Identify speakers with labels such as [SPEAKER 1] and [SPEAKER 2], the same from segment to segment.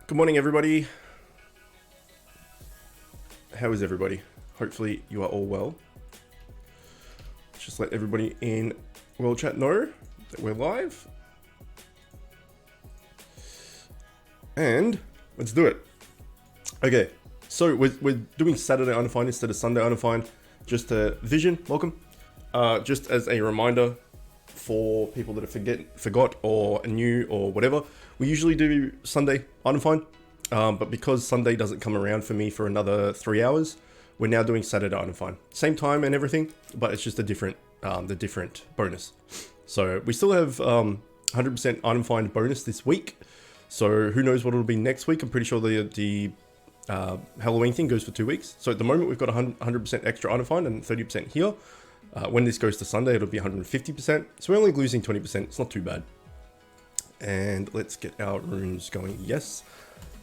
[SPEAKER 1] Good morning, everybody. How is everybody? Hopefully you are all well. Just let everybody in World Chat know that we're live. And let's do it. Okay, so we're doing Saturday Undefined instead of Sunday Undefined. Just Vision, welcome. Just as a reminder for people that have forgot or are new or whatever, we usually do Sunday Undefined. But because Sunday doesn't come around for me for another 3 hours, we're now doing Saturday Undefined. Same time and everything, but it's just a different, the different bonus. So we still have 100% Undefined bonus this week. So who knows what it'll be next week. I'm pretty sure the Halloween thing goes for 2 weeks. So at the moment we've got 100% extra Undefined and 30% here. When this goes to Sunday, it'll be 150%. So we're only losing 20%. It's not too bad. And let's get our runes going. Yes.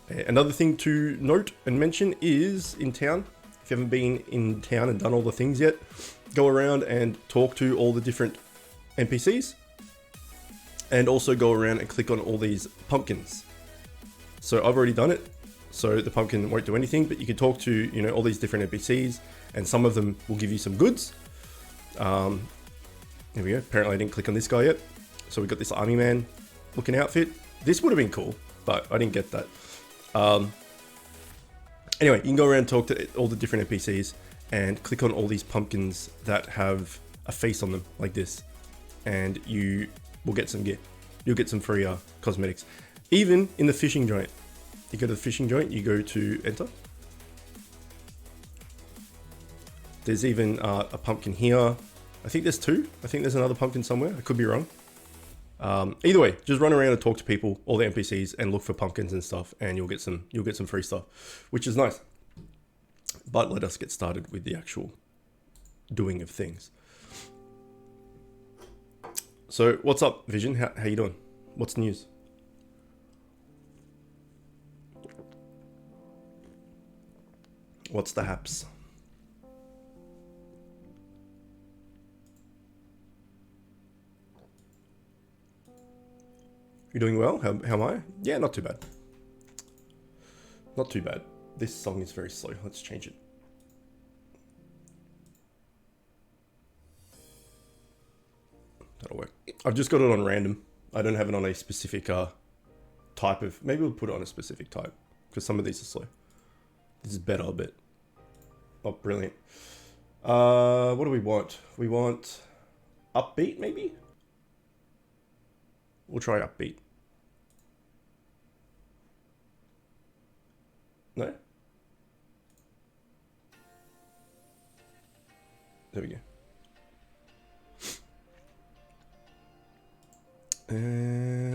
[SPEAKER 1] Another thing to note and mention is in town. If you haven't been in town and done all the things yet, go around and talk to all the different NPCs. And also go around and click on all these pumpkins. So I've already done it. So the pumpkin won't do anything, but you can talk to, you know, all these different NPCs, and some of them will give you some goods. Here we go. Apparently I didn't click on this guy yet. So we got this army man looking outfit. This would have been cool, but I didn't get that. Anyway, you can go around and talk to all the different NPCs and click on all these pumpkins that have a face on them like this, and you will get some gear. You'll get some free cosmetics. Even in the fishing joint. You go to the fishing joint, you go to enter. There's even a pumpkin here. I think there's two. I think there's another pumpkin somewhere. I could be wrong. Either way, just run around and talk to people, all the NPCs, and look for pumpkins and stuff, and you'll get some free stuff, which is nice. But let us get started with the actual doing of things. So, what's up, Vision? How you doing? What's the news? What's the haps? You're doing well? How am I? Yeah, not too bad. Not too bad. This song is very slow. Let's change it. That'll work. I've just got it on random. I don't have it on a specific type of... Maybe we'll put it on a specific type, because some of these are slow. This is better, I bet. Oh, brilliant. What do we want? We want upbeat, maybe? We'll try upbeat. No? There we go.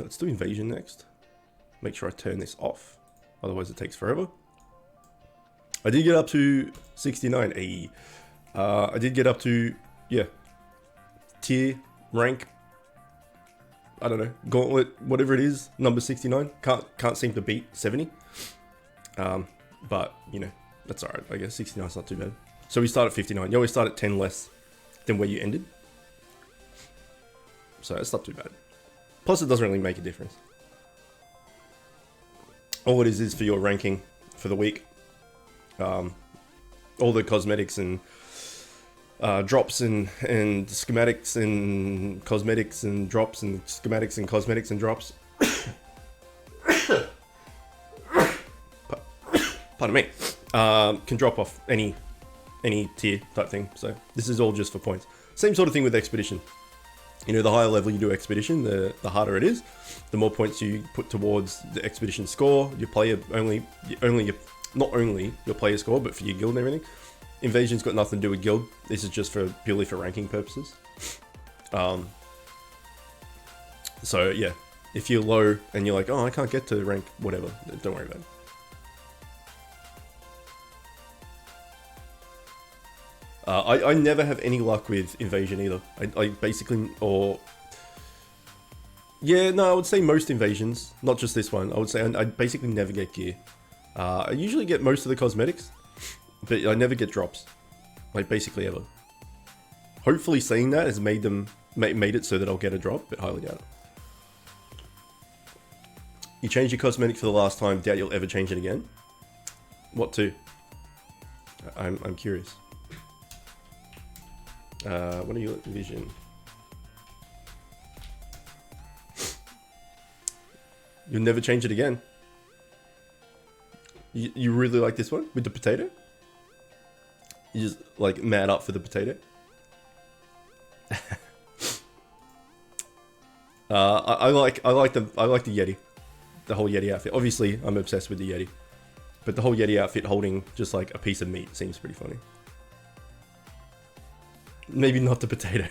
[SPEAKER 1] Let's do invasion next. Make sure I turn this off. Otherwise it takes forever. I did get up to 69. I did get up to, yeah, tier, rank, I don't know, gauntlet, whatever it is, number 69. Can't seem to beat 70. But, you know, that's alright. I guess 69 is not too bad. So we start at 59. You always start at 10 less than where you ended. So it's not too bad. Plus it doesn't really make a difference. All it is for your ranking for the week. All the cosmetics and drops and schematics and cosmetics and drops and schematics and cosmetics and drops. Pardon me. Can drop off any tier type thing. So this is all just for points. Same sort of thing with expedition. You know, the higher level you do expedition, the harder it is. The more points you put towards the expedition score, your player not only your player score, but for your guild and everything. Invasion's got nothing to do with guild. This is just purely for ranking purposes. So yeah, if you're low and you're like, oh, I can't get to rank whatever, don't worry about it. I never have any luck with invasion either. I basically, yeah, no, I would say most invasions, not just this one. I would say I basically never get gear. I usually get most of the cosmetics, but I never get drops, like basically ever. Hopefully saying that has made it so that I'll get a drop, but highly doubt it. You changed your cosmetic for the last time. Doubt you'll ever change it again. What to? I'm curious. What are you at vision? You'll never change it again. You really like this one with the potato? You just like mad up for the potato? I like the Yeti, the whole Yeti outfit. Obviously, I'm obsessed with the Yeti, but the whole Yeti outfit holding just like a piece of meat seems pretty funny. Maybe not the potato.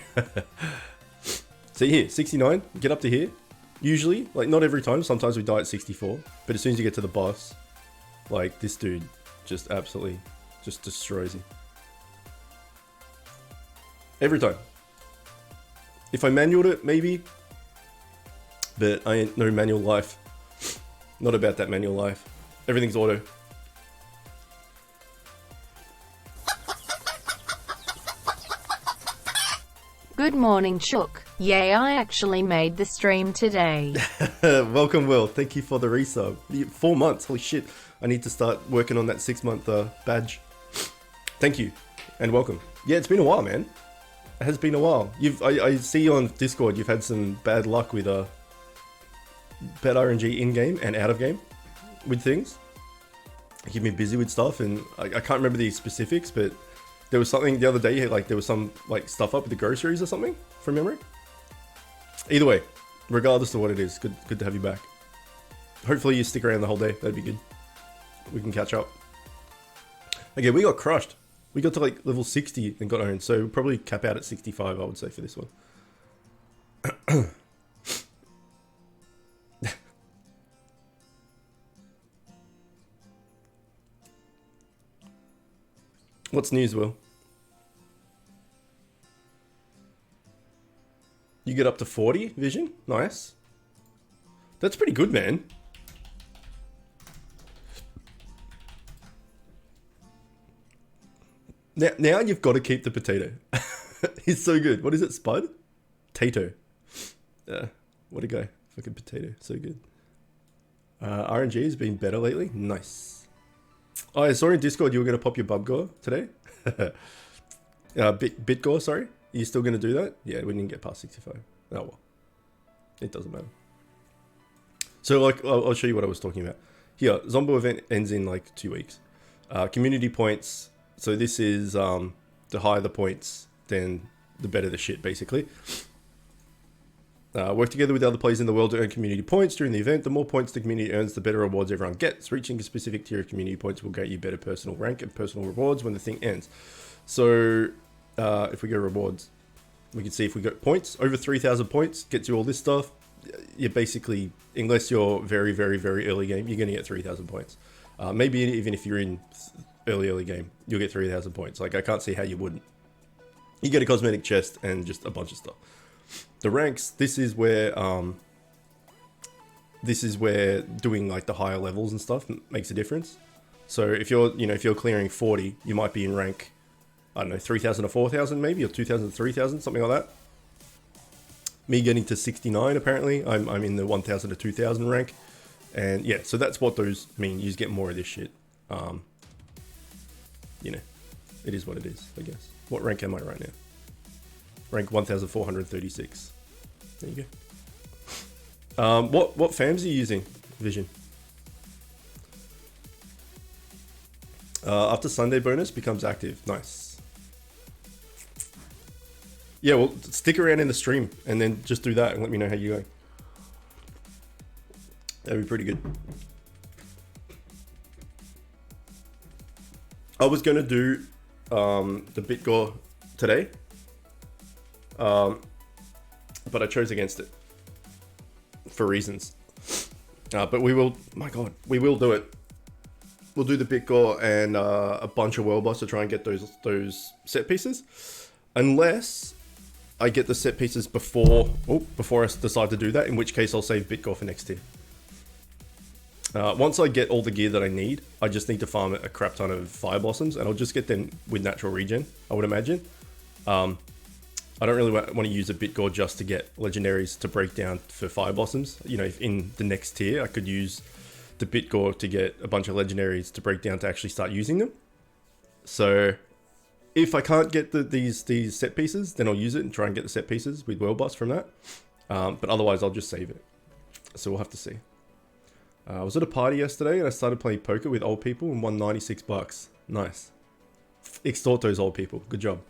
[SPEAKER 1] See here, 69. Get up to here. Usually, like not every time. Sometimes we die at 64, but as soon as you get to the boss, like this dude just absolutely just destroys you. Every time. If I manualed it, maybe. But I ain't no manual life. Not about that manual life. Everything's auto.
[SPEAKER 2] Good morning, Chook. Yay, I actually made the stream today.
[SPEAKER 1] Welcome, Will. Thank you for the resub. 4 months. Holy shit. I need to start working on that 6-month badge. Thank you. And welcome. Yeah, it's been a while, man. It has been a while. I see on Discord you've had some bad luck with bad RNG in-game and out-of-game with things. You've been busy with stuff, and I can't remember the specifics, but there was something the other day, like there was some like stuff up with the groceries or something, from memory. Either way, regardless of what it is, good to have you back. Hopefully you stick around the whole day. That'd be good. We can catch up. Okay, we got crushed. We got to like level 60 and got owned, so we'll probably cap out at 65, I would say, for this one. What's news, Will? You get up to 40 vision? Nice. That's pretty good, man. Now you've got to keep the potato. He's so good. What is it, Spud? Tato. What a guy. Fucking potato. So good. RNG has been better lately. Nice. Oh, I saw in Discord you were going to pop your Bubgore today. Bitgore, sorry. Are you still going to do that? Yeah, we didn't get past 65. Oh well. It doesn't matter. So like, I'll show you what I was talking about. Here, Zombo event ends in like 2 weeks. Community points. So this is the higher the points, then the better the shit, basically. Work together with other players in the world to earn community points during the event. The more points the community earns, the better rewards everyone gets. Reaching a specific tier of community points will get you better personal rank and personal rewards when the thing ends. So if we go rewards, we can see if we go points, over 3,000 points gets you all this stuff. You're basically, unless you're very, very, very early game, you're going to get 3,000 points. Maybe even if you're in early game, you'll get 3,000 points. Like, I can't see how you wouldn't. You get a cosmetic chest and just a bunch of stuff. The ranks, this is where doing like the higher levels and stuff makes a difference. So if you're clearing 40, you might be in rank, I don't know, 3,000 or 4,000 maybe, or 2,000 to 3,000, something like that. Me getting to 69, apparently, I'm in the 1,000 to 2,000 rank. And yeah, so that's what those mean. You just get more of this shit. You know, it is what it is, I guess. What rank am I right now? Rank 1,436. There you go. What fams are you using, Vision? After Sunday bonus becomes active. Nice. Yeah, well, stick around in the stream and then just do that and let me know how you're going. That'd be pretty good. I was going to do the Bitgore today, but I chose against it for reasons. But we will, my God, we will do it. We'll do the Bitgore and a bunch of world boss to try and get those set pieces, unless I get the set pieces before I decide to do that. In which case, I'll save Bitgore for next tier. Once I get all the gear that I need, I just need to farm a crap ton of fire blossoms, and I'll just get them with natural regen, I would imagine. I don't really want to use a Bitgore just to get legendaries to break down for Fire Blossoms. You know, if in the next tier, I could use the Bitgore to get a bunch of legendaries to break down to actually start using them. So if I can't get these set pieces, then I'll use it and try and get the set pieces with World Bus from that. But otherwise, I'll just save it. So we'll have to see. I was at a party yesterday and I started playing poker with old people and won 96 bucks. Nice. Extort those old people. Good job.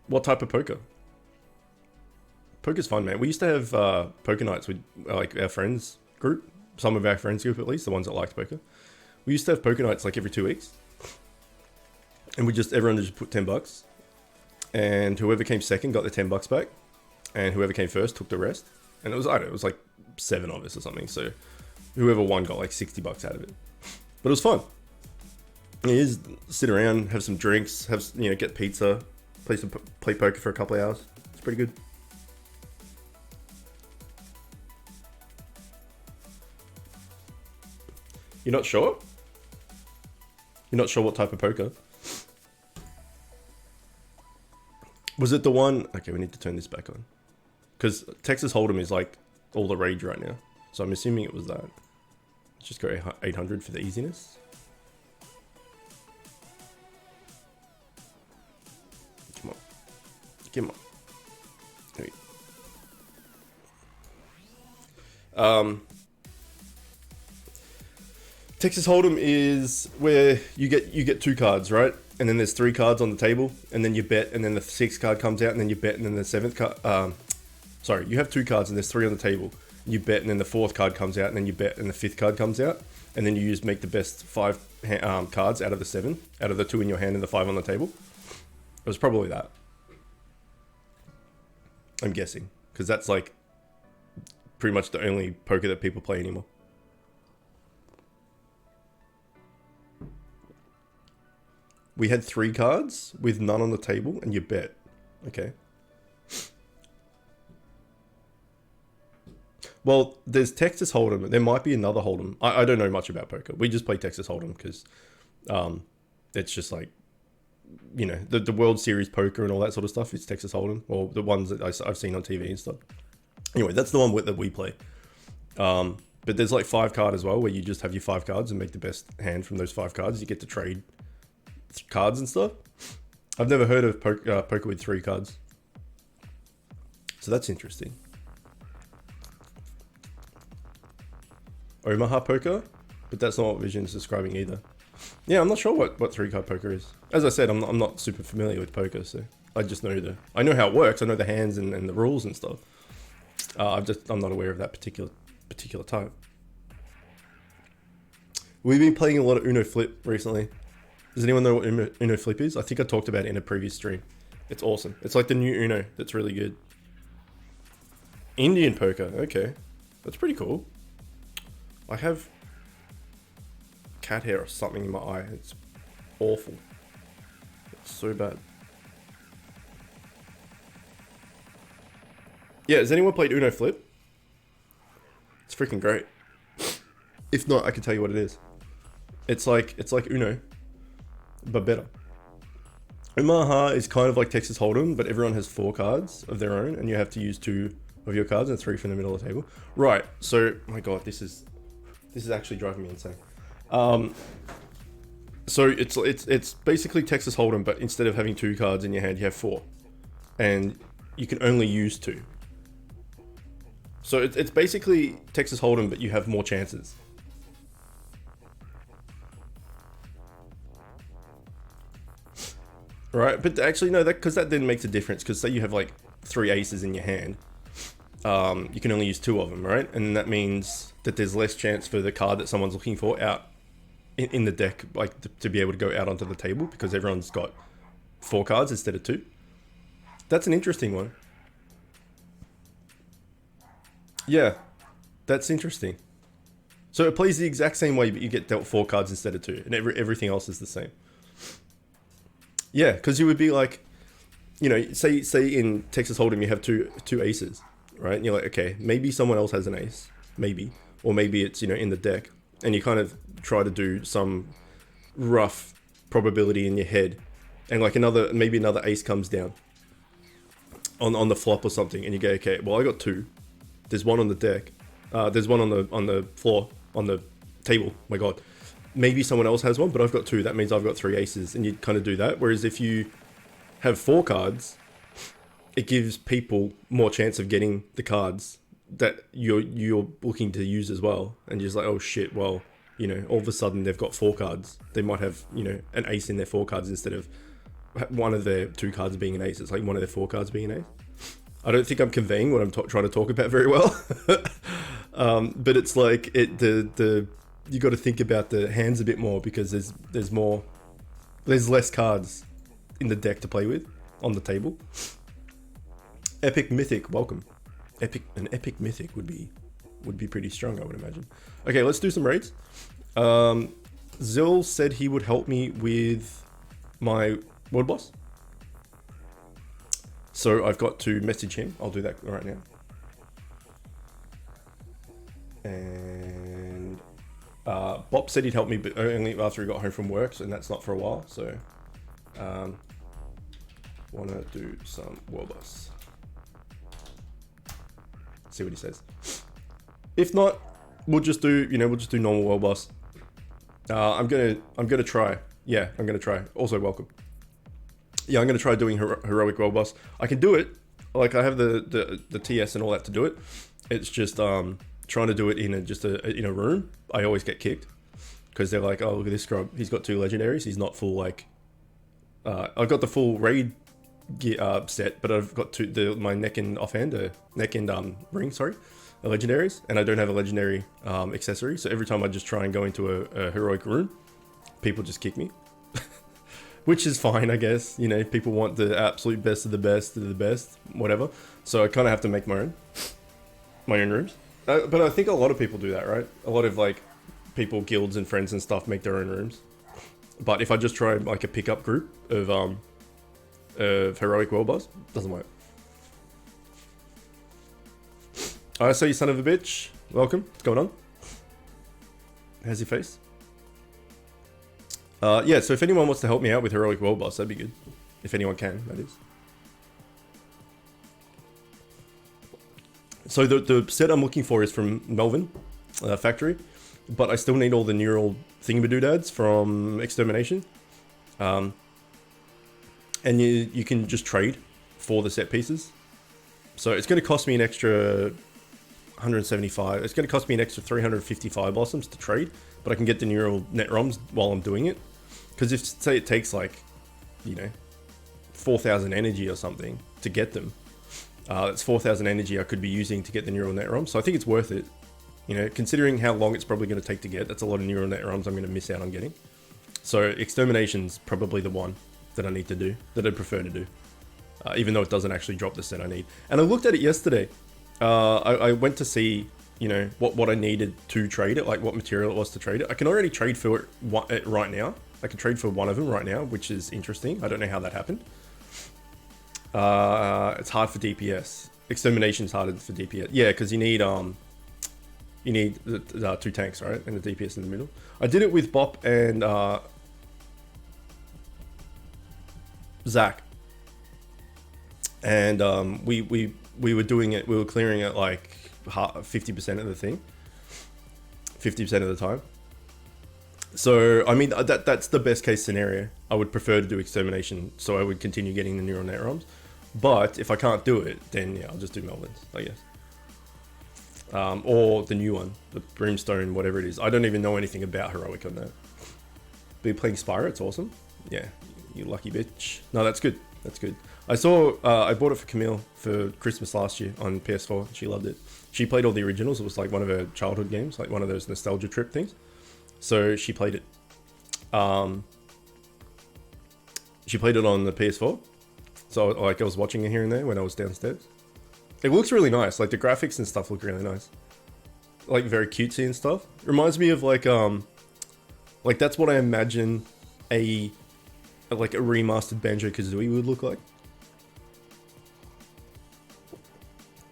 [SPEAKER 1] What type of poker? Poker's fun, man. We used to have poker nights with like our friends group. Some of our friends group, at least, the ones that liked poker. We used to have poker nights like every 2 weeks. And everyone just put 10 bucks. And whoever came second got the 10 bucks back. And whoever came first took the rest. And it was, I don't know, it was like 7 of us or something. So whoever won got like 60 bucks out of it. But it was fun. It is sit around, have some drinks, get pizza, play poker for a couple of hours. It's pretty good. You're not sure? You're not sure what type of poker? Was it the one... Okay, we need to turn this back on. Because Texas Hold'em is like all the rage right now. So I'm assuming it was that. Let's just go 800 for the easiness. Come on. Come on. There we go. Texas Hold'em is where you get 2 cards, right? And then there's 3 cards on the table, and then you bet, and then the 6th card comes out, and then you bet, and then the 7th card. Sorry, you have 2 cards, and there's 3 on the table. You bet, and then the 4th card comes out, and then you bet, and the 5th card comes out, and then you make the best 5 cards out of the 7, out of the 2 in your hand and the 5 on the table. It was probably that. I'm guessing, because that's like pretty much the only poker that people play anymore. We had 3 cards with none on the table, and you bet. Okay. Well, there's Texas Hold'em. There might be another Hold'em. I don't know much about poker. We just play Texas Hold'em because it's just like, you know, the World Series poker and all that sort of stuff. It's Texas Hold'em, or the ones that I've seen on TV and stuff. Anyway, that's the one that we play. But there's like 5 card as well, where you just have your 5 cards and make the best hand from those 5 cards. You get to trade cards and stuff. I've never heard of poker with 3 cards. So that's interesting. Omaha poker, but that's not what Vision's describing either. Yeah, I'm not sure what 3-card poker is. As I said, I'm not super familiar with poker, so I just know I know how it works. I know the hands and the rules and stuff. I'm not aware of that particular type. We've been playing a lot of Uno Flip recently. Does anyone know what Uno Flip is? I think I talked about it in a previous stream. It's awesome. It's like the new Uno that's really good. Indian poker, okay. That's pretty cool. I have cat hair or something in my eye. It's awful. It's so bad. Yeah, has anyone played Uno Flip? It's freaking great. If not, I can tell you what it is. It's like Uno, but better. Omaha is kind of like Texas Hold'em, but everyone has 4 cards of their own, and you have to use 2 of your cards and 3 from the middle of the table. Right. So, my God, this is actually driving me insane. So it's basically Texas Hold'em, but instead of having 2 cards in your hand, you have 4, and you can only use 2. So it's basically Texas Hold'em, but you have more chances. Right, but actually no, because that then makes a difference. Because say you have like 3 aces in your hand, you can only use 2 of them, right? And that means that there's less chance for the card that someone's looking for out in the deck, like to be able to go out onto the table, because everyone's got 4 cards instead of 2. That's an interesting one. Yeah, that's interesting. So it plays the exact same way, but you get dealt 4 cards instead of 2, and everything else is the same. Yeah, because you would be like, you know, say in Texas Hold'em you have two aces, right? And you're like, okay, maybe someone else has an ace, maybe, or maybe it's, you know, in the deck, and you kind of try to do some rough probability in your head, and like maybe another ace comes down, on the flop or something, and you go, okay, well, I got 2. There's one on the deck. There's one on the floor, on the table. My God, maybe someone else has one, but I've got 2. That means I've got 3 aces, and you kind of do that. Whereas if you have 4 cards, it gives people more chance of getting the cards that you're looking to use as well. And you're just like, oh shit, well, you know, all of a sudden they've got 4 cards. They might have, you know, an ace in their 4 cards instead of one of their 2 cards being an ace. It's like one of their 4 cards being an ace. I don't think I'm conveying what I'm trying to talk about very well. But it's like you got to think about the hands a bit more, because there's less cards in the deck to play with on the table. Epic Mythic, welcome. An epic Mythic would be pretty strong, I would imagine. Okay, let's do some raids. Zill said he would help me with my world boss. So I've got to message him. I'll do that right now. And Bob said he'd help me, but only after he got home from work, and that's not for a while. So wanna do some world boss. See what he says. If not, we'll just do normal world boss. I'm gonna try. Yeah, I'm gonna try. Also, welcome. Yeah, I'm gonna try doing heroic world boss. I can do it. Like, I have the TS and all that to do it. It's just trying to do it in a room. I always get kicked because they're like, oh, look at this scrub. He's got 2 legendaries. He's not full, like. I've got the full raid gear set, but I've got my neck and ring, sorry, legendaries, and I don't have a legendary accessory. So every time I just try and go into a heroic room, people just kick me, which is fine, I guess. You know, people want the absolute best of the best of the best, whatever. So I kind of have to make my own rooms. But I think a lot of people do that, right? A lot of like people, guilds and friends and stuff make their own rooms. But if I just try like a pickup group of heroic world boss, doesn't work. I say, you son of a bitch. Welcome. What's going on? How's your face? Yeah, so if anyone wants to help me out with heroic world boss, that'd be good. If anyone can, that is. So the set I'm looking for is from Melvin Factory, but I still need all the neural thingamadoodads from Extermination. And you can just trade for the set pieces. So it's going to cost me an extra 175. It's going to cost me an extra 355 blossoms to trade, but I can get the neural net ROMs while I'm doing it. Because if, say, it takes like, you know, 4,000 energy or something to get them, that's 4,000 energy I could be using to get the neural net ROMs. So I think it's worth it. You know, considering how long it's probably going to take to get, that's a lot of neural net ROMs I'm going to miss out on getting. So Extermination's probably the one that I need to do, that I'd prefer to do. Even though it doesn't actually drop the set I need. And I looked at it yesterday. I went to see, you know, what I needed to trade it, like what material it was to trade it. I can already trade for it right now. I can trade for one of them right now, which is interesting. I don't know how that happened. It's hard for DPS. Extermination's harder for DPS. Yeah, because you need the 2 tanks, right? And the DPS in the middle. I did it with Bop and Zach. And we were doing it, we were clearing it like 50% of the thing. 50% of the time. So, I mean, that's the best case scenario. I would prefer to do Extermination, so I would continue getting the neural net ROMs. But if I can't do it, then yeah, I'll just do Melvin's, I guess. Or the new one, the Brimstone, whatever it is. I don't even know anything about Heroic on that. But you're playing Spyro, it's awesome. Yeah, you lucky bitch. No, that's good. That's good. I bought it for Camille for Christmas last year on PS4. She loved it. She played all the originals. It was like one of her childhood games, like one of those nostalgia trip things. So she played it. She played it on the PS4. So like I was watching it here and there when I was downstairs. It looks really nice. Like the graphics and stuff look really nice. Like very cutesy and stuff. Reminds me of like that's what I imagine a remastered Banjo-Kazooie would look like.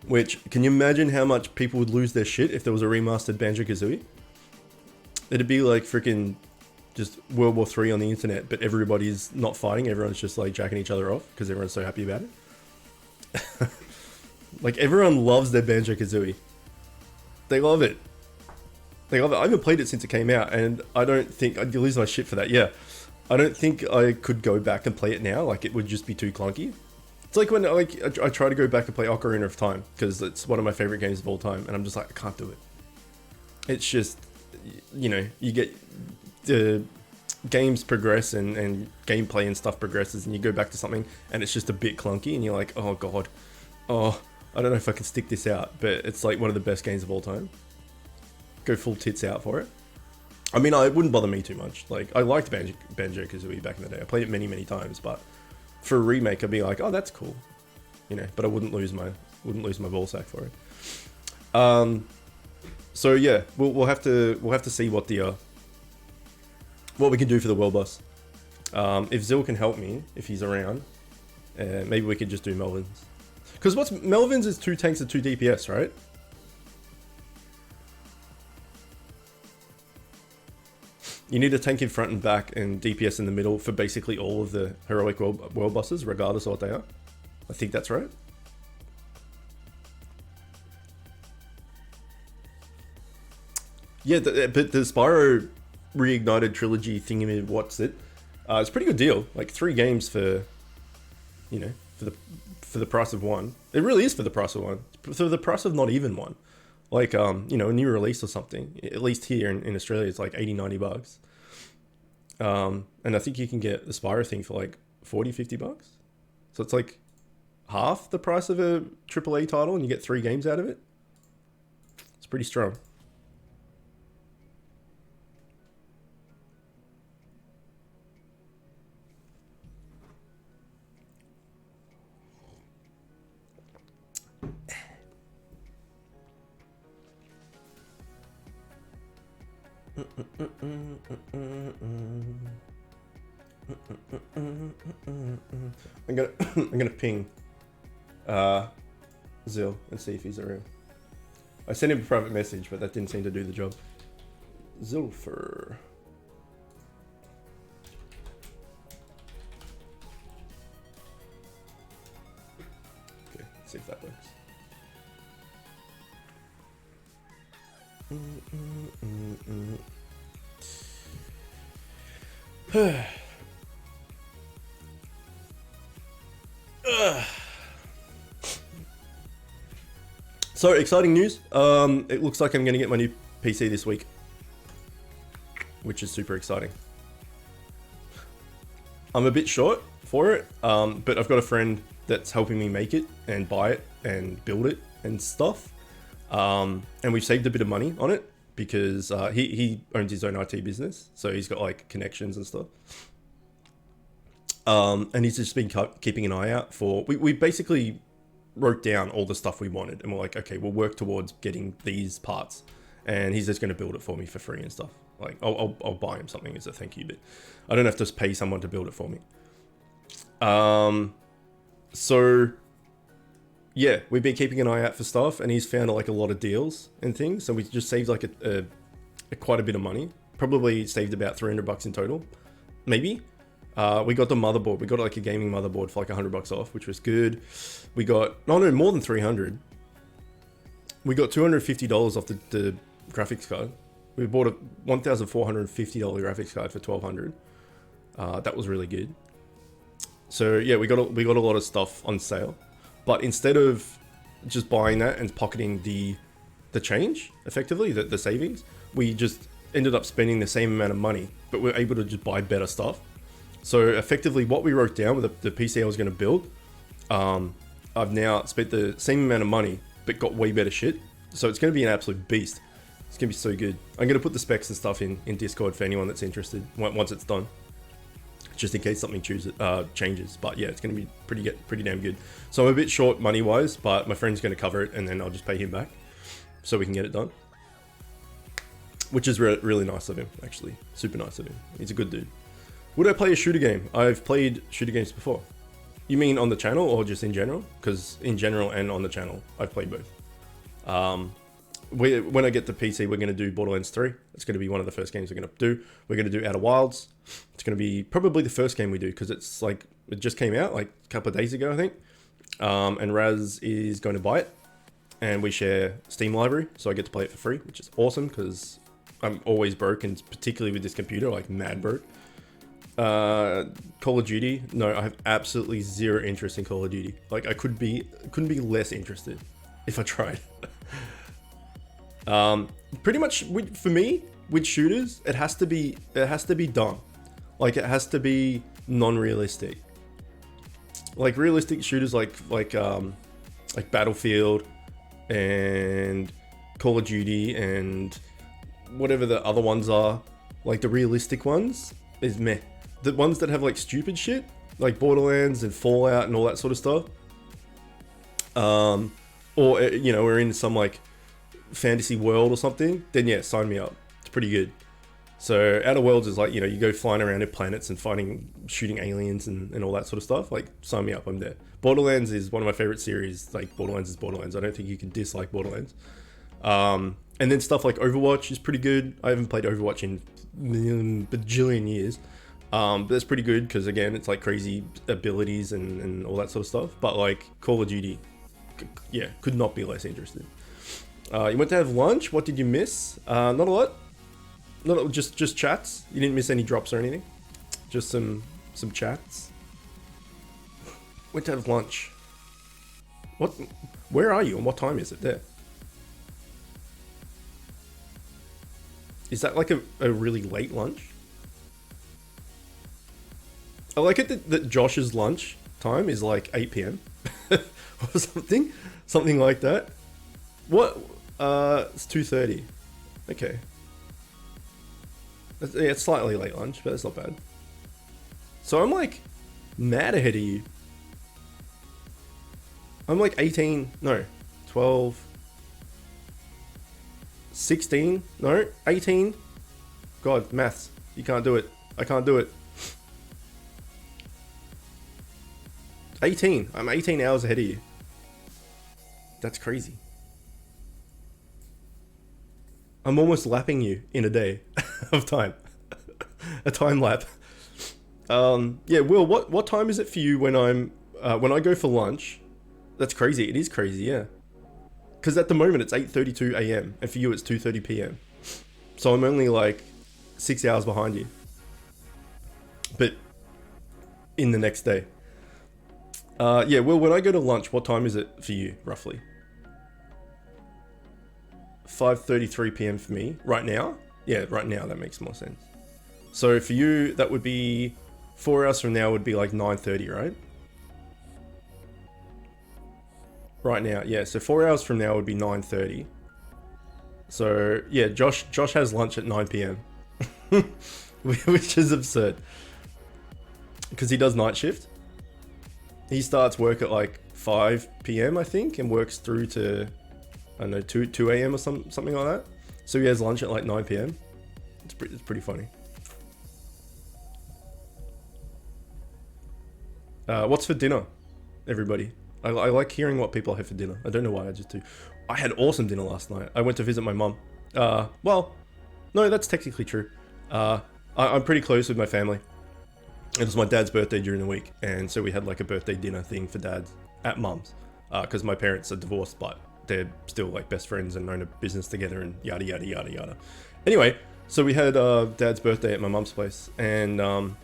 [SPEAKER 1] Which, can you imagine how much people would lose their shit if there was a remastered Banjo-Kazooie? It'd be like freaking just World War III on the internet, but everybody's not fighting. Everyone's just like jacking each other off because everyone's so happy about it. Like, everyone loves their Banjo-Kazooie. They love it. They love it. I haven't played it since it came out, and I don't think... I'd lose my shit for that, yeah. I don't think I could go back and play it now. Like, it would just be too clunky. It's like when I try to go back and play Ocarina of Time, because it's one of my favorite games of all time, and I'm just like, I can't do it. It's just, you know, you get... the games progress and gameplay and stuff progresses, and you go back to something, and it's just a bit clunky, and you're like, oh god. Oh, I don't know if I can stick this out, but it's like one of the best games of all time. Go full tits out for it. I mean, it wouldn't bother me too much. Like, I liked Banjo-Kazooie back in the day. I played it many, many times, but for a remake, I'd be like, oh, that's cool, you know. But I wouldn't lose my ballsack for it. So yeah, we'll have to see what we can do for the world boss. If Zil can help me, if he's around, maybe we could just do Melvin's. Because what's Melvin's is 2 tanks and 2 DPS, right? You need a tank in front and back and DPS in the middle for basically all of the heroic world bosses, regardless of what they are. I think that's right. Yeah, but the Spyro Reignited trilogy thingy, what's it? It's a pretty good deal. Like 3 games for, you know, for the price of one. It really is for the price of one. For the price of not even one. Like, you know, a new release or something. At least here in Australia, it's like 80, 90 bucks. And I think you can get the Spyro thing for like 40, 50 bucks. So it's like half the price of a AAA title, and you get 3 games out of it. It's pretty strong. I'm gonna ping Zil and see if he's around. I sent him a private message, but that didn't seem to do the job. Zilfer. Okay, let's see if that works. So, exciting news. It looks like I'm going to get my new PC this week, which is super exciting. I'm a bit short for it, but I've got a friend that's helping me make it and buy it and build it and stuff. And we've saved a bit of money on it because he owns his own IT business, so he's got like connections and stuff. And he's just been keeping an eye out for... We basically wrote down all the stuff we wanted, and we're like, okay, we'll work towards getting these parts, and he's just going to build it for me for free and stuff. Like, I'll buy him something as a thank you, but I don't have to pay someone to build it for me. So yeah, we've been keeping an eye out for stuff, and he's found like a lot of deals and things, so we just saved like quite a bit of money. Probably saved about 300 bucks in total, maybe. We got the motherboard. We got like a gaming motherboard for like 100 bucks off, which was good. We got, no, more than 300. We got $250 off the graphics card. We bought a $1,450 graphics card for $1,200. That was really good. So yeah, we got a lot of stuff on sale, but instead of just buying that and pocketing the change, effectively the savings, we just ended up spending the same amount of money, but we're able to just buy better stuff. So effectively, what we wrote down with the PC I was going to build, I've now spent the same amount of money, but got way better shit. So it's going to be an absolute beast. It's going to be so good. I'm going to put the specs and stuff in Discord for anyone that's interested once it's done, just in case something changes. But yeah, it's going to be pretty damn good. So I'm a bit short money-wise, but my friend's going to cover it, and then I'll just pay him back so we can get it done. Which is really nice of him, actually. Super nice of him. He's a good dude. Would I play a shooter game? I've played shooter games before. You mean on the channel or just in general? Because in general and on the channel, I've played both. When I get the PC, we're going to do Borderlands 3. It's going to be one of the first games we're going to do. We're going to do Outer Wilds. It's going to be probably the first game we do, because it's like, it just came out like a couple of days ago, I think. And Raz is going to buy it, and we share Steam library, so I get to play it for free, which is awesome because I'm always broke, and particularly with this computer, like mad broke. Call of Duty, no, I have absolutely zero interest in Call of Duty. Like I couldn't be less interested if I tried. Pretty much for me with shooters, it has to be dumb. Like it has to be non-realistic. Like realistic shooters like Battlefield and Call of Duty and whatever the other ones are, like the realistic ones is meh. The ones that have like stupid shit, like Borderlands and Fallout and all that sort of stuff, or you know, we're in some like fantasy world or something, then yeah, sign me up. It's pretty good. So Outer Worlds is like, you know, you go flying around in planets and shooting aliens and all that sort of stuff. Like, sign me up, I'm there. Borderlands is one of my favorite series. Like, Borderlands is Borderlands. I don't think you can dislike Borderlands. And then stuff like Overwatch is pretty good. I haven't played Overwatch in a bajillion years. But it's pretty good because, again, it's like crazy abilities and all that sort of stuff. But like Call of Duty, yeah, could not be less interested. You went to have lunch. What did you miss? Not a lot. Not just chats. You didn't miss any drops or anything. Just some chats. Went to have lunch. What? Where are you and what time is it there? Is that like a really late lunch? I like it that Josh's lunch time is like 8 p.m. or something like that. What? It's 2:30. Okay. Yeah, it's slightly late lunch, but it's not bad. So I'm like mad ahead of you. I'm like 18, no, 12, 16, no, 18. God, maths. You can't do it. I can't do it. 18. I'm 18 hours ahead of you. That's crazy. I'm almost lapping you in a day of time. A time lap. Yeah, Will, what time is it for you when I go for lunch? That's crazy. It is crazy, yeah. Because at the moment it's 8:32 a.m. and for you it's 2:30 p.m. So I'm only like 6 hours behind you. But in the next day. Yeah, Will, when I go to lunch, what time is it for you, roughly? 5:33 p.m. for me right now. Yeah, right now that makes more sense. So for you, that would be 4 hours from now would be like 9:30, right? Right now, yeah. So 4 hours from now would be 9:30. So yeah, Josh has lunch at 9 p.m. which is absurd because he does night shift. He starts work at like 5 p.m. I think and works through to, I don't know, 2 a.m. or something like that. So he has lunch at like 9 p.m. It's pretty funny. What's for dinner, everybody? I like hearing what people have for dinner. I don't know why, I just do. I had awesome dinner last night. I went to visit my mum. Well, no, that's technically true. I'm pretty close with my family. It was my dad's birthday during the week, and so we had like a birthday dinner thing for dads at mum's. Because my parents are divorced, but they're still like best friends and own a business together and yada yada yada yada. Anyway, so we had dad's birthday at my mum's place, and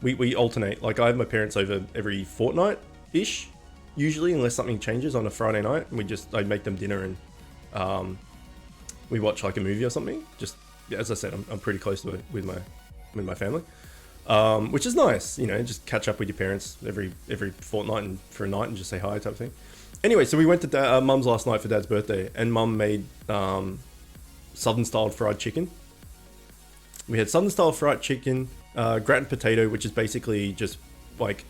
[SPEAKER 1] we alternate. Like I have my parents over every fortnight-ish, usually, unless something changes on a Friday night. I make them dinner and we watch like a movie or something. Just as I said, I'm pretty close with my family, which is nice. You know, just catch up with your parents every fortnight and for a night and just say hi type thing. Anyway, so we went to mum's last night for dad's birthday, and mum made southern style fried chicken. We had southern style fried chicken, gratin potato, which is basically just like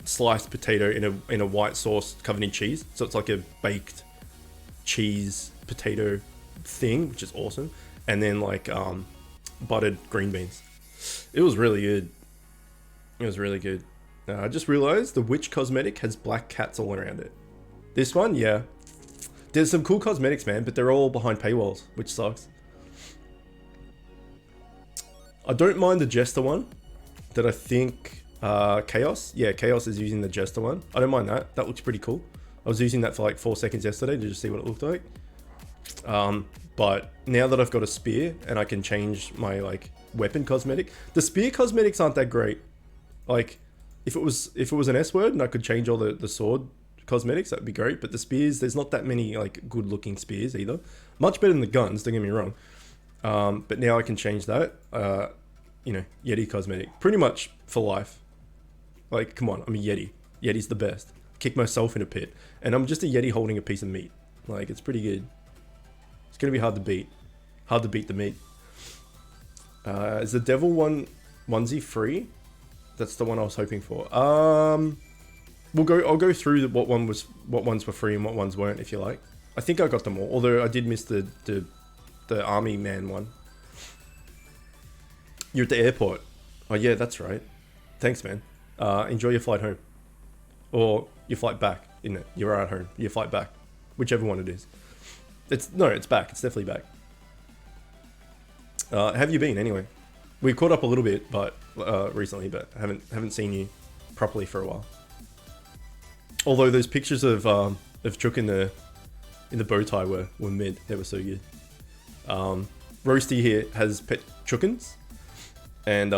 [SPEAKER 1] sliced potato in a white sauce covered in cheese. So it's like a baked cheese potato thing, which is awesome. And then like buttered green beans. It was really good. It was really good. I just realized the Witch cosmetic has black cats all around it. This one, yeah. There's some cool cosmetics, man, but they're all behind paywalls, which sucks. I don't mind the Jester one that I think Chaos. Yeah, Chaos is using the Jester one. I don't mind that. That looks pretty cool. I was using that for like 4 seconds yesterday to just see what it looked like. But now that I've got a spear and I can change my like weapon cosmetic, the spear cosmetics aren't that great. Like, if it was an S word and I could change all the sword cosmetics, that'd be great. But the spears, there's not that many like good looking spears either. Much better than the guns, don't get me wrong. But now I can change that. You know, Yeti cosmetic, pretty much for life. Like, come on, I'm a Yeti. Yeti's the best. Kick myself in a pit, and I'm just a Yeti holding a piece of meat. Like, it's pretty good. It's gonna be hard to beat. Hard to beat the meat. Is the devil one onesie free? That's the one I was hoping for. I'll go through what ones were free and what ones weren't, if you like. I think I got them all, although I did miss the army man one. You're at the airport. Oh yeah, that's right. Thanks, man. Enjoy your flight home, or your flight back. Isn't it? You're at home. Your flight back, whichever one it is. It's back. It's definitely back. Have you been anyway? We caught up a little bit, but recently, but haven't seen you properly for a while. Although those pictures of Chook in the bow tie were mid. They were so good. Roasty here has pet Chookins, and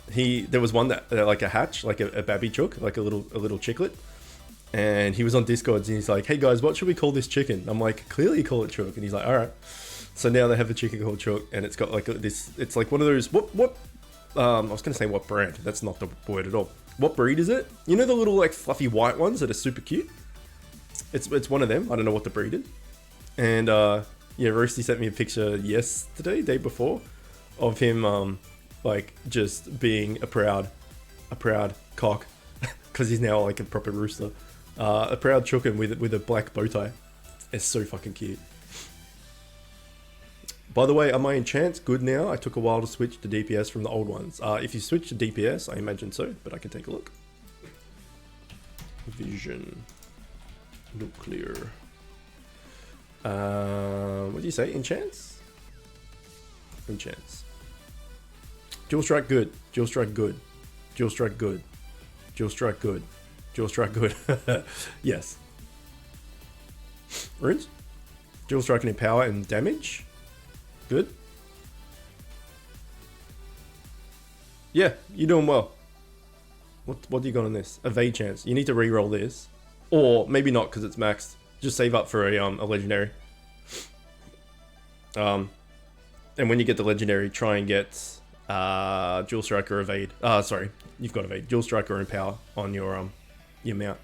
[SPEAKER 1] there was one that like a hatch, like a babby Chook, like a little chicklet, and he was on Discord and he's like, "Hey guys, what should we call this chicken?" I'm like, "Clearly call it Chook," and he's like, "All right." So now they have a chicken called Chook, and it's got like this. It's like one of those. What? I was gonna say what brand. That's not the word at all. What breed is it? You know the little like fluffy white ones that are super cute. It's one of them. I don't know what the breed is. And yeah, Roasty sent me a picture yesterday, day before, of him like just being a proud cock, because he's now like a proper rooster. A proud Chookin with a black bow tie. It's so fucking cute. By the way, are my enchants good now? I took a while to switch to DPS from the old ones. If you switch to DPS, I imagine so, but I can take a look. Vision. Nuclear. What do you say? Enchants? Enchants. Dual strike good. Dual strike good. Dual strike good. Dual strike good. Dual strike good. Yes. Runes? Dual strike and power and damage. Good. Yeah, you're doing well. What do you got on this? Evade chance. You need to re-roll this, or maybe not because it's maxed. Just save up for a legendary. And when you get the legendary, try and get dual strike or evade. Sorry, you've got evade. Dual strike or empower on your mount.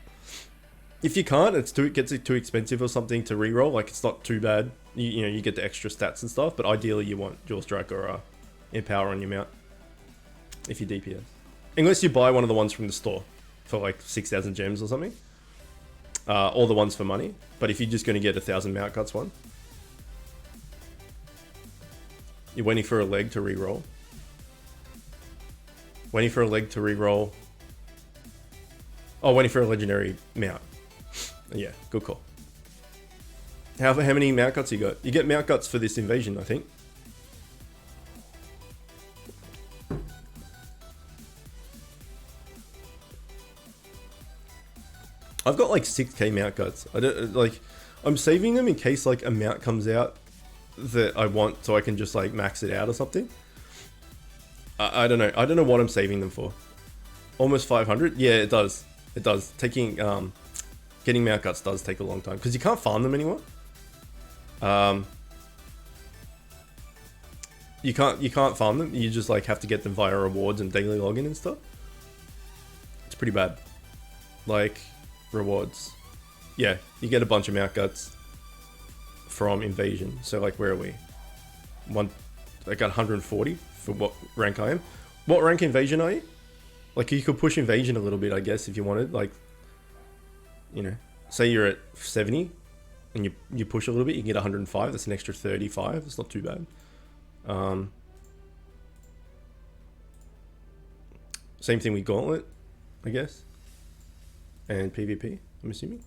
[SPEAKER 1] If you can't, it gets too expensive or something to re-roll. Like, it's not too bad. You know, you get the extra stats and stuff, but ideally you want dual strike or empower on your mount if you DPS. Unless you buy one of the ones from the store for like 6,000 gems or something, or the ones for money. But if you're just going to get 1,000 mount cuts one, you're waiting for a leg to re-roll. Waiting for a leg to re-roll. Oh, waiting for a legendary mount. Yeah, good call. How many mount cuts you got? You get mount cuts for this invasion, I think. I've got like 6k mount cuts. I don't like. I'm saving them in case like a mount comes out that I want, so I can just like max it out or something. I don't know. I don't know what I'm saving them for. Almost 500. Yeah, it does. It does. Getting mount cuts does take a long time because you can't farm them anymore. You can't farm them. You just like have to get them via rewards and daily login and stuff. It's pretty bad. Like rewards. Yeah, you get a bunch of mount cuts from invasion. So like, where are we? I got 140 for what rank I am. What rank invasion are you? Like, you could push invasion a little bit, I guess, if you wanted. Like, you know, say you're at 70 and you push a little bit, you can get 105. That's an extra 35. It's not too bad. Same thing with Gauntlet, I guess. And PvP, I'm assuming.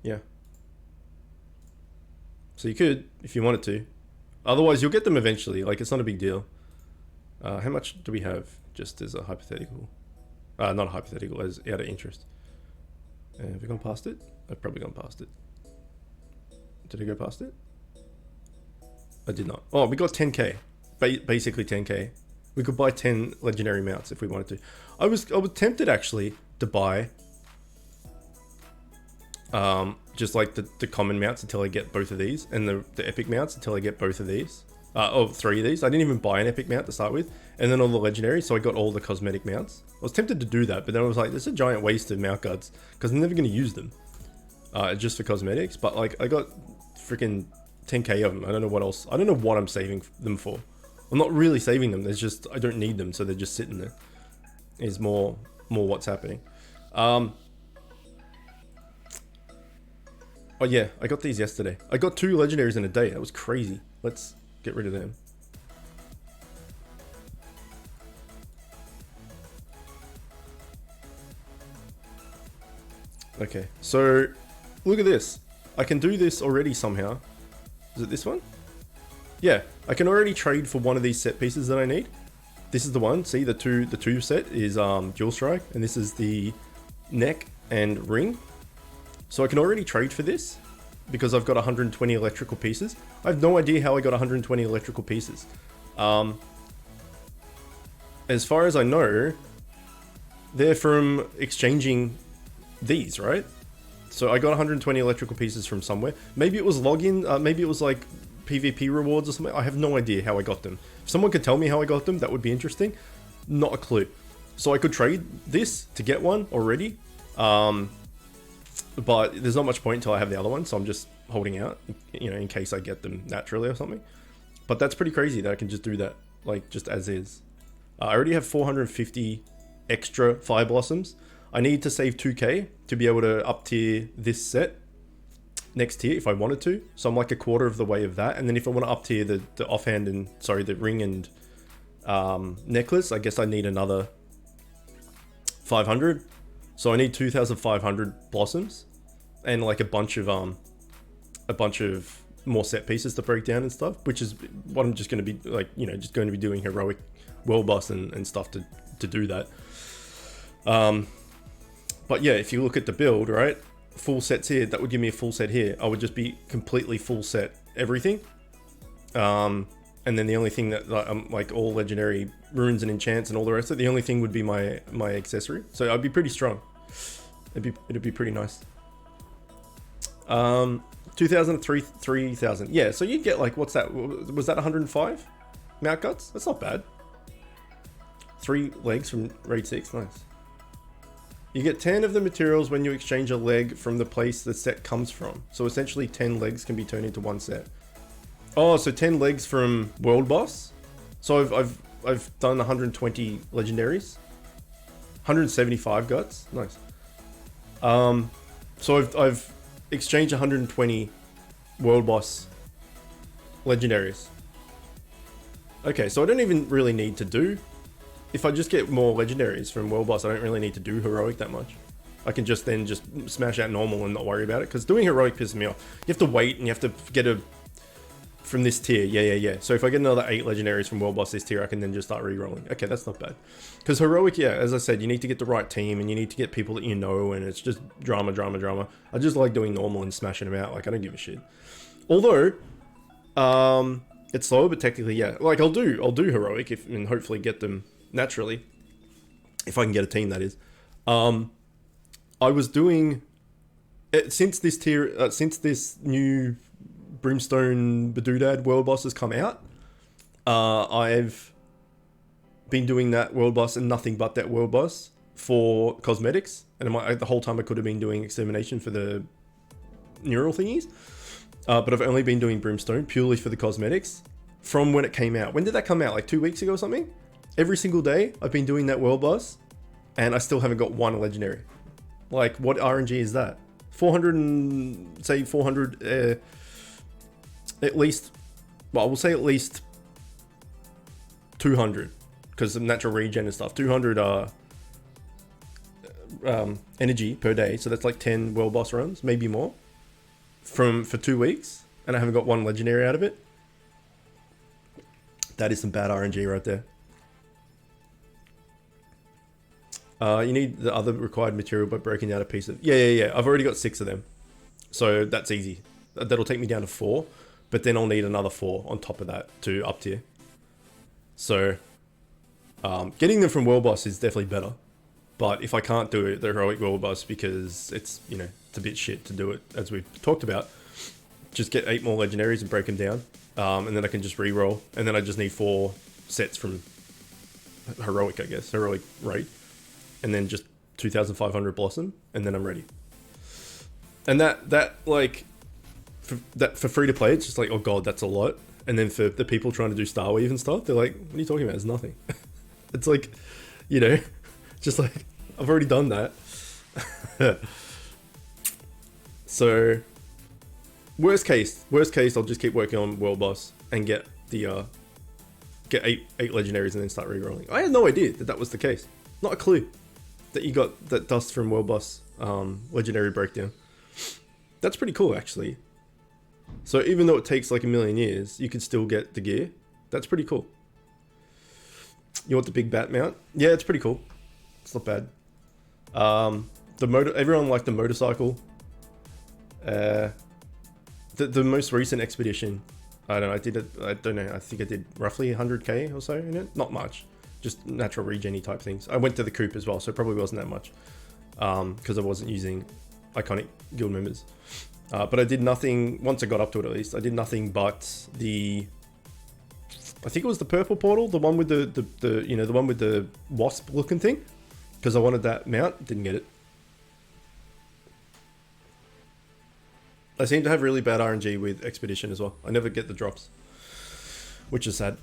[SPEAKER 1] Yeah. So you could, if you wanted to. Otherwise, you'll get them eventually. Like, it's not a big deal. How much do we have, just as a hypothetical? Not a hypothetical, as out of interest. Have we gone past it? I've probably gone past it. Did I go past it? I did not. Oh, we got 10k. Basically 10k. We could buy 10 legendary mounts if we wanted to. I was tempted actually to buy just like the common mounts until I get both of these, and the epic mounts until I get both of these. Three of these. I didn't even buy an epic mount to start with, and then all the legendaries, so I got all the cosmetic mounts. I was tempted to do that, but then I was like, this is a giant waste of mount guards because I'm never going to use them just for cosmetics. But like, I got freaking 10k of them. I don't know what else. I don't know what I'm saving them for. I'm not really saving them. There's just, I don't need them, so they're just sitting there. Is more what's happening. Oh yeah, I got these yesterday. I got 2 legendaries in a day. That was crazy. Let's get rid of them. Okay, so look at this. I can do this already somehow. Is it this one? Yeah, I can already trade for one of these set pieces that I need. This is the one. See, the two set is dual strike, and this is the neck and ring. So I can already trade for this because I've got 120 electrical pieces. I have no idea how I got 120 electrical pieces. As far as I know, they're from exchanging these, right? So I got 120 electrical pieces from somewhere. Maybe it was login, maybe it was like PvP rewards or something. I have no idea how I got them. If someone could tell me how I got them, that would be interesting. Not a clue. So I could trade this to get one already. But there's not much point until I have the other one, so I'm just holding out, you know, in case I get them naturally or something. But that's pretty crazy that I can just do that, like, just as is. I already have 450 extra Fire Blossoms. I need to save 2k to be able to up tier this set next tier if I wanted to. So I'm like a quarter of the way of that. And then if I want to up tier the offhand and, sorry, the ring and necklace, I guess I need another 500. So I need 2,500 blossoms and like a bunch of more set pieces to break down and stuff, which is what I'm just going to be like, you know, just going to be doing heroic world boss and stuff to do that. But yeah, if you look at the build, right, full sets here, that would give me a full set here. I would just be completely full set everything. And then the only thing that like all legendary runes and enchants and all the rest of it, the only thing would be my accessory. So I'd be pretty strong. It'd be pretty nice. 2,000, 3,000. Yeah, so you'd get like, what's that? Was that 105 mount guts? That's not bad. 3 legs from raid 6, nice. You get 10 of the materials when you exchange a leg from the place the set comes from. So essentially 10 legs can be turned into one set. Oh, so 10 legs from World Boss. So I've done 120 legendaries. 175 guts. Nice. So I've exchanged 120 World Boss legendaries. Okay, so I don't even really need to do. If I just get more legendaries from World Boss, I don't really need to do heroic that much. I can just then just smash out normal and not worry about it. Because doing heroic pisses me off. You have to wait and you have to get a from this tier. Yeah. So if I get another 8 legendaries from World Boss this tier, I can then just start re-rolling. Okay, that's not bad. Because heroic, yeah, as I said, you need to get the right team and you need to get people that you know, and it's just drama. I just like doing normal and smashing them out. Like, I don't give a shit. Although, it's slower, but technically, yeah. Like, I'll do heroic if and hopefully get them naturally, if I can get a team, that is. I was doing since this tier, since this new Brimstone Bedoodad World Boss has come out. I've been doing that World Boss and nothing but that World Boss for cosmetics, and the whole time I could have been doing Extermination for the neural thingies, but I've only been doing Brimstone purely for the cosmetics from when it came out. When did that come out? Like 2 weeks ago or something? Every single day I've been doing that World Boss, and I still haven't got one legendary. Like, what RNG is that? 400 and say 400 at least, well, we'll say at least 200 because of natural regen and stuff. 200 energy per day, so that's like 10 World Boss runs, maybe more, for 2 weeks, and I haven't got one legendary out of it. That is some bad RNG right there. You need the other required material by breaking down a piece of... Yeah. I've already got 6 of them. So that's easy. That'll take me down to 4. But then I'll need another 4 on top of that to up tier. So, getting them from World Boss is definitely better. But if I can't do it, the Heroic World Boss, because it's, you know, it's a bit shit to do it, as we've talked about, just get 8 more Legendaries and break them down. And then I can just re-roll. And then I just need 4 sets from Heroic, I guess. Heroic Raid. And then just 2,500 Blossom. And then I'm ready. And that like... For free to play, it's just like, oh god, that's a lot. And then for the people trying to do Star Weave and stuff, they're like, what are you talking about? It's nothing. It's like, you know, just like, I've already done that. So, worst case, I'll just keep working on World Boss and get the, get eight Legendaries and then start re-rolling. I had no idea that was the case. Not a clue that you got that dust from World Boss Legendary Breakdown. That's pretty cool, actually. So even though it takes like a million years, you can still get the gear. That's pretty cool. You want the big bat mount? Yeah, it's pretty cool. It's not bad. Everyone liked the motorcycle. The most recent expedition, I don't know, I think I did roughly 100k or so in it. Not much. Just natural regen-y type things. I went to the coop as well, so it probably wasn't that much. Because I wasn't using iconic guild members. But I did nothing, once I got up to it at least, I did nothing but the, I think it was the purple portal, the one with the you know, the one with the wasp looking thing. Because I wanted that mount, didn't get it. I seem to have really bad RNG with Expedition as well. I never get the drops, which is sad.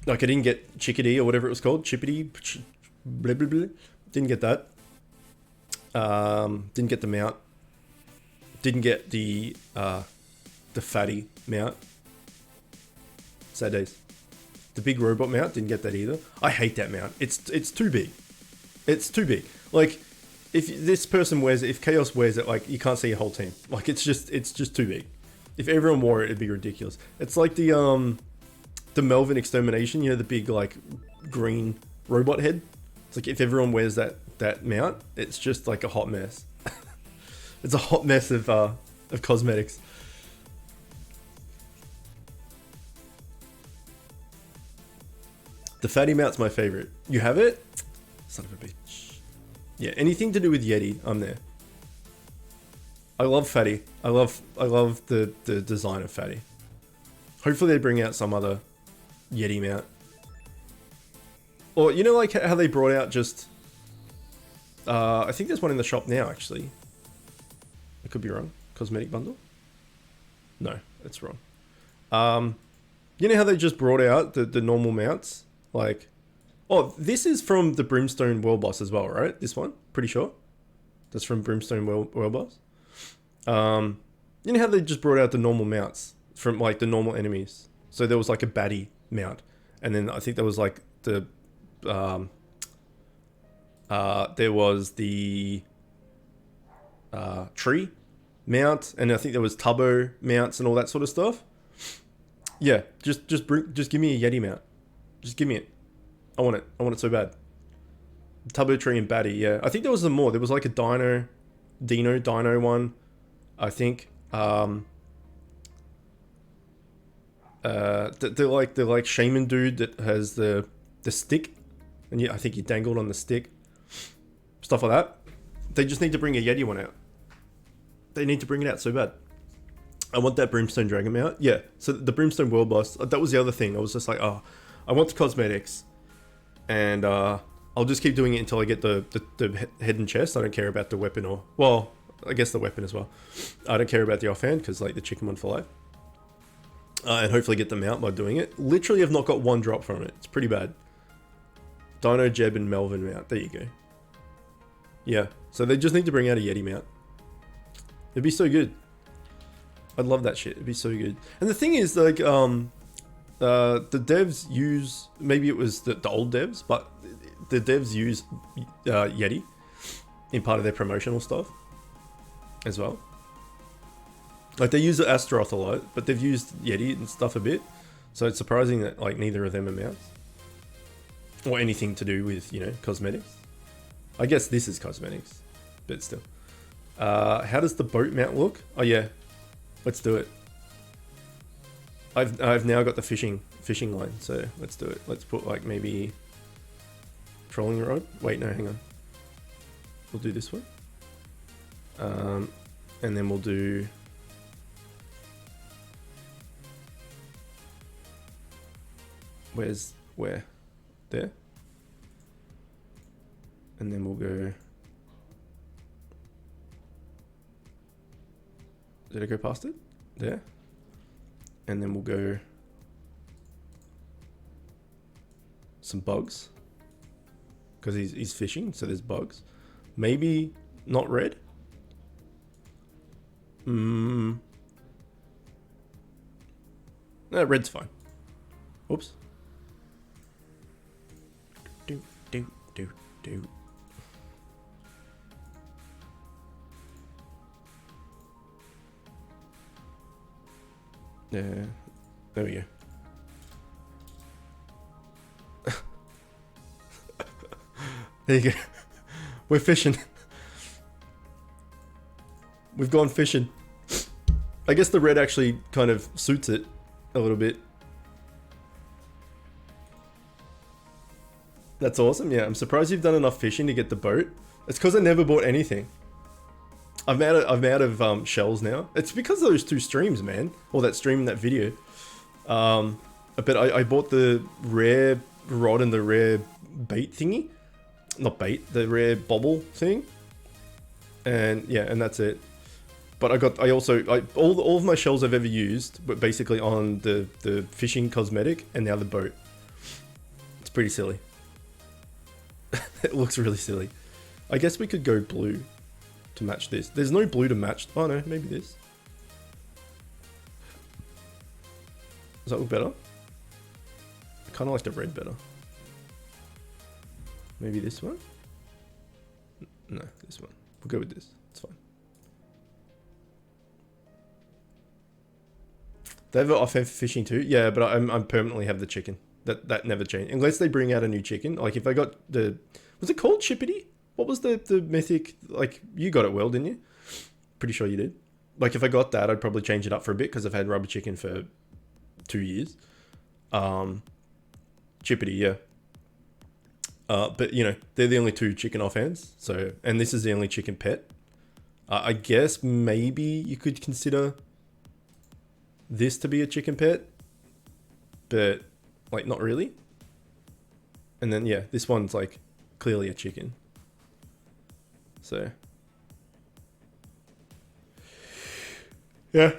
[SPEAKER 1] Like I didn't get Chickadee or whatever it was called, Chippity, blah, blah, blah. Didn't get that. Didn't get the mount. Didn't get the fatty mount. Sad days. The big robot mount, didn't get that either. I hate that mount. It's too big. It's too big. Like, if this person wears it, if Chaos wears it, like, you can't see a whole team. Like, it's just too big. If everyone wore it, it'd be ridiculous. It's like the Melvin Extermination, you know, the big, like, green robot head. It's like, if everyone wears that mount, it's just like a hot mess. It's a hot mess of cosmetics. The fatty mount's my favorite. You have it? Son of a bitch. Yeah, anything to do with Yeti, I'm there. I love fatty. I love the design of fatty. Hopefully they bring out some other Yeti mount. Or, you know, like how they brought out just... I think there's one in the shop now, actually. I could be wrong. Cosmetic bundle? No, that's wrong. You know how they just brought out the normal mounts? Like... Oh, this is from the Brimstone World Boss as well, right? This one? Pretty sure. That's from Brimstone World Boss. You know how they just brought out the normal mounts from, like, the normal enemies? So there was, like, a baddie mount. And then I think there was, like, the... there was the tree mount, and I think there was Tubbo mounts and all that sort of stuff. Yeah, just give me a Yeti mount. Just give me it. I want it so bad. Tubbo tree and baddie, yeah. I think there was some more. There was like a Dino one, I think. The like shaman dude that has the stick, and yeah, I think he dangled on the stick. Stuff like that. They just need to bring a Yeti one out. They need to bring it out so bad. I want that Brimstone Dragon mount. Yeah, so the Brimstone World Boss, that was the other thing. I was just like, oh, I want the cosmetics. And I'll just keep doing it until I get the head and chest. I don't care about the weapon or... Well, I guess the weapon as well. I don't care about the offhand because, like, the chicken one for life. And hopefully get the mount by doing it. Literally, I've not got one drop from it. It's pretty bad. Dino, Jeb, and Melvin mount. There you go. Yeah, so they just need to bring out a Yeti mount. It'd be so good. I'd love that shit. It'd be so good. And the thing is, like, the devs use... Maybe it was the old devs, but the devs use Yeti in part of their promotional stuff as well. Like, they use the Astaroth a lot, but they've used Yeti and stuff a bit. So it's surprising that, like, neither of them are mounts. Or anything to do with, you know, cosmetics. I guess this is cosmetics, but still. How does the boat mount look? Oh yeah, let's do it. I've now got the fishing line, so let's do it. Let's put like maybe trolling rod. Wait, no, hang on. We'll do this one. And then we'll do where? There. And then we'll go. Did I go past it? There. And then we'll go some bugs. Because he's fishing, so there's bugs. Maybe not red. No, red's fine. Oops. Do. Yeah, there we go. There you go. We're fishing. We've gone fishing. I guess the red actually kind of suits it a little bit. That's awesome. Yeah, I'm surprised you've done enough fishing to get the boat. It's because I never bought anything. I'm out of shells now. It's because of those two streams, man. Or that stream and that video. But I bought the rare rod and the rare bait thingy. Not bait, the rare bobble thing. And yeah, and that's it. But all of my shells I've ever used, but basically on the fishing cosmetic and now the boat. It's pretty silly. It looks really silly. I guess we could go blue to match this. There's no blue to match. Oh no, maybe this. Does that look better? I kind of like the red better. Maybe this one? No, this one. We'll go with this. It's fine. They have an off-hand fishing too? Yeah, but I'm permanently have the chicken. That never changed. Unless they bring out a new chicken. Like if I got the... Was it called Chippity? What was the mythic... Like, you got it well, didn't you? Pretty sure you did. Like, if I got that, I'd probably change it up for a bit because I've had rubber chicken for 2 years. Chippity, yeah. But, you know, they're the only two chicken offhands. So, and this is the only chicken pet. I guess maybe you could consider this to be a chicken pet. But, like, not really. And then, yeah, this one's, like, clearly a chicken. So, yeah.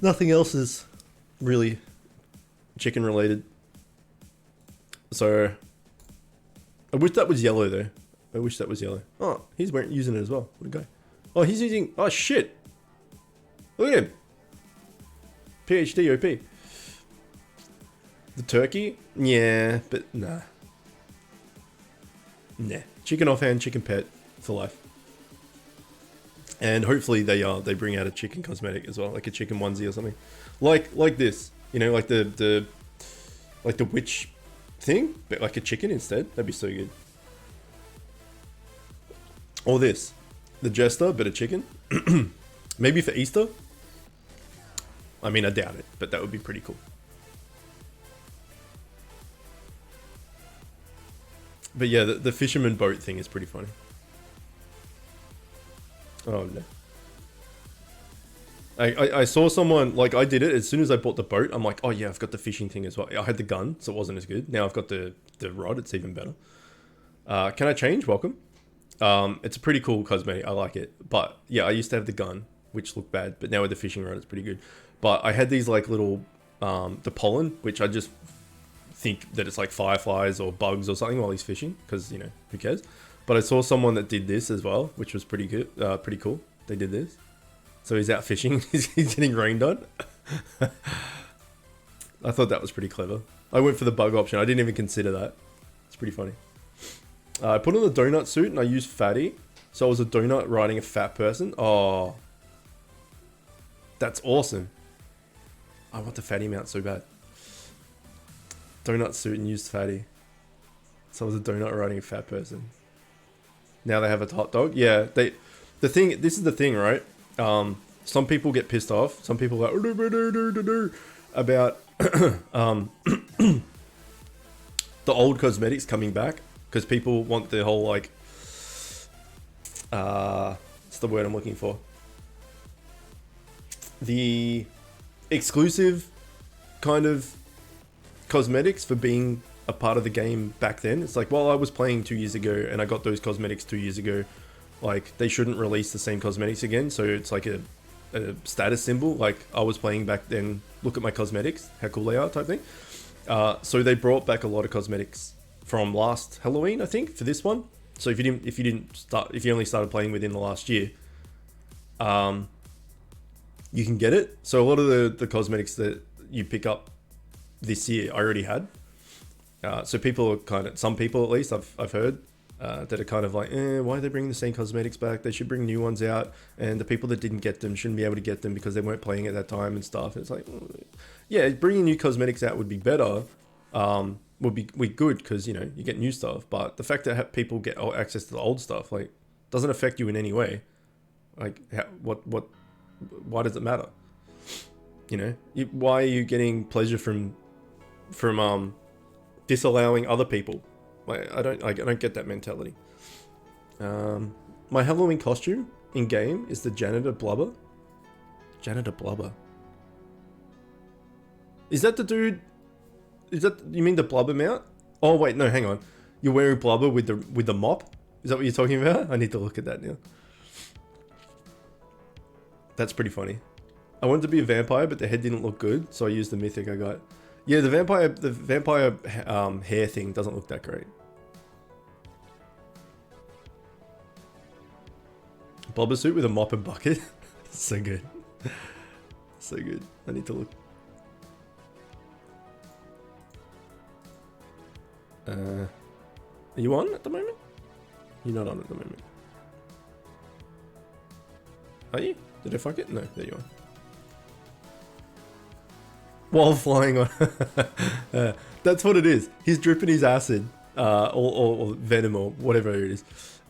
[SPEAKER 1] Nothing else is really chicken related. So, I wish that was yellow though. I wish that was yellow. Oh, he's using it as well. What a guy. Oh, he's using... Oh, shit. Look at him. PhD OP. The turkey? Yeah, but nah. Nah. Chicken offhand, chicken pet for life. And hopefully they bring out a chicken cosmetic as well, like a chicken onesie or something. Like this. You know, like the witch thing, but like a chicken instead. That'd be so good. Or this. The jester, but a chicken. Maybe for Easter. I mean, I doubt it, but that would be pretty cool. But yeah, the fisherman boat thing is pretty funny. Oh no. I saw someone, like I did it, as soon as I bought the boat, I'm like, oh yeah, I've got the fishing thing as well. I had the gun, so it wasn't as good. Now I've got the rod, it's even better. Can I change? Welcome. It's a pretty cool cosmetic, I like it. But yeah, I used to have the gun, which looked bad, but now with the fishing rod, it's pretty good. But I had these like little, the pollen, which I just think that it's like fireflies or bugs or something while he's fishing, because, you know, who cares? But I saw someone that did this as well, which was pretty good, pretty cool. They did this. So he's out fishing, he's getting rained on. I thought that was pretty clever. I went for the bug option, I didn't even consider that. It's pretty funny. I put on the donut suit and I used fatty. So I was a donut riding a fat person. Oh. That's awesome. I want the fatty mount so bad. Donut suit and used fatty. So I was a donut riding a fat person. Now they have a hot dog. Yeah, this is the thing, right? Some people get pissed off. Some people are like about the old cosmetics coming back because people want the whole like what's the word I'm looking for? The exclusive kind of cosmetics for being a part of the game back then. It's like, well, I was playing 2 years ago and I got those cosmetics 2 years ago. Like, they shouldn't release the same cosmetics again. So it's like a status symbol. Like, I was playing back then, look at my cosmetics, how cool they are type thing. So they brought back a lot of cosmetics from last Halloween, I think, for this one. So if you only started playing within the last year, you can get it. So a lot of the cosmetics that you pick up this year, I already had. So people are some people at least I've heard that are kind of like, why are they bringing the same cosmetics back? They should bring new ones out, and the people that didn't get them shouldn't be able to get them because they weren't playing at that time and stuff. It's like, yeah, bringing new cosmetics out would be better, would be good because you get new stuff. But the fact that people get access to the old stuff like doesn't affect you in any way. Like, why does it matter? Why are you getting pleasure from disallowing other people? Like, I don't get that mentality. My Halloween costume in game is the janitor blubber. Janitor blubber. Is that the dude? You mean the blubber mount? Oh wait, no, hang on. You're wearing blubber with the mop? Is that what you're talking about? I need to look at that now. That's pretty funny. I wanted to be a vampire, but the head didn't look good, so I used the mythic I got. Yeah, the vampire hair thing doesn't look that great. Blubber suit with a mop and bucket. So good. So good. I need to look. Are you on at the moment? You're not on at the moment. Are you? Did I fuck it? No, there you are. While flying on. That's what it is. He's dripping his acid, or venom, or whatever it is.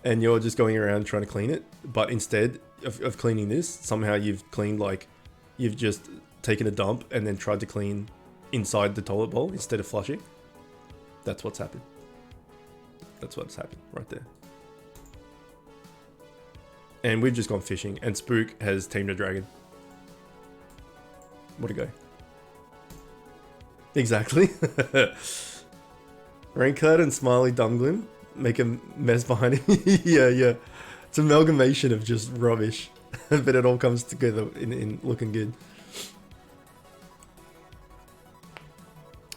[SPEAKER 1] And you're just going around trying to clean it. But instead of cleaning this, somehow you've cleaned, like, you've just taken a dump and then tried to clean inside the toilet bowl instead of flushing. That's what's happened. That's what's happened right there. And we've just gone fishing, and Spook has tamed a dragon. What a go. Exactly. Raincloud and Smiley Dumglin make a mess behind him. Yeah. It's an amalgamation of just rubbish. But it all comes together in looking good.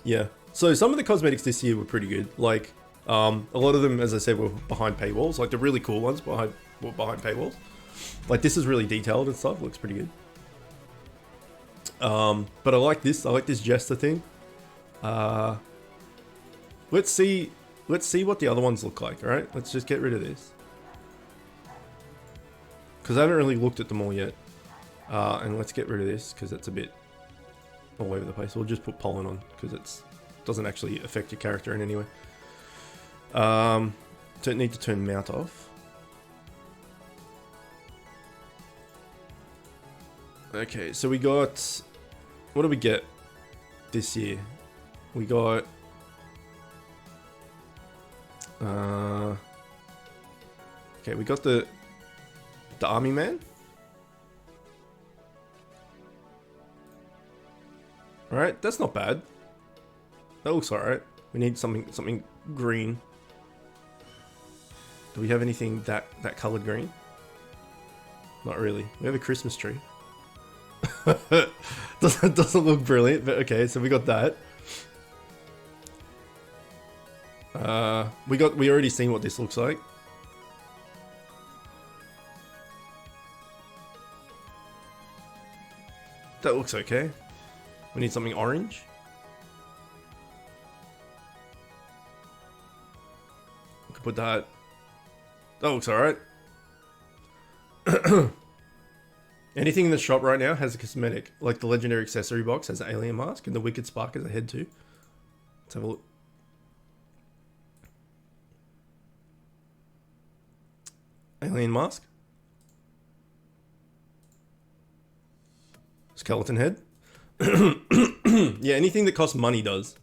[SPEAKER 1] Yeah. So some of the cosmetics this year were pretty good. Like, a lot of them, as I said, were behind paywalls. Like, the really cool ones were behind paywalls. Like, this is really detailed and stuff. Looks pretty good. But I like this. I like this jester thing. Let's see what the other ones look like. All right, let's just get rid of this because I haven't really looked at them all yet. And let's get rid of this because it's a bit all over the place. We'll just put pollen on because it doesn't actually affect your character in any way. Don't need to turn mount off. Okay, so we got, what do we get this year? We got, okay, we got the army man. All right, that's not bad. That looks all right. We need something green. Do we have anything that colored green? Not really. We have a Christmas tree. doesn't look brilliant, but okay, so we got that. We already seen what this looks like. That looks okay. We need something orange. We could put that. That looks alright. Anything in the shop right now has a cosmetic. Like the legendary accessory box has an alien mask and the wicked spark has a head too. Let's have a look. Alien mask. Skeleton head. Yeah, anything that costs money does.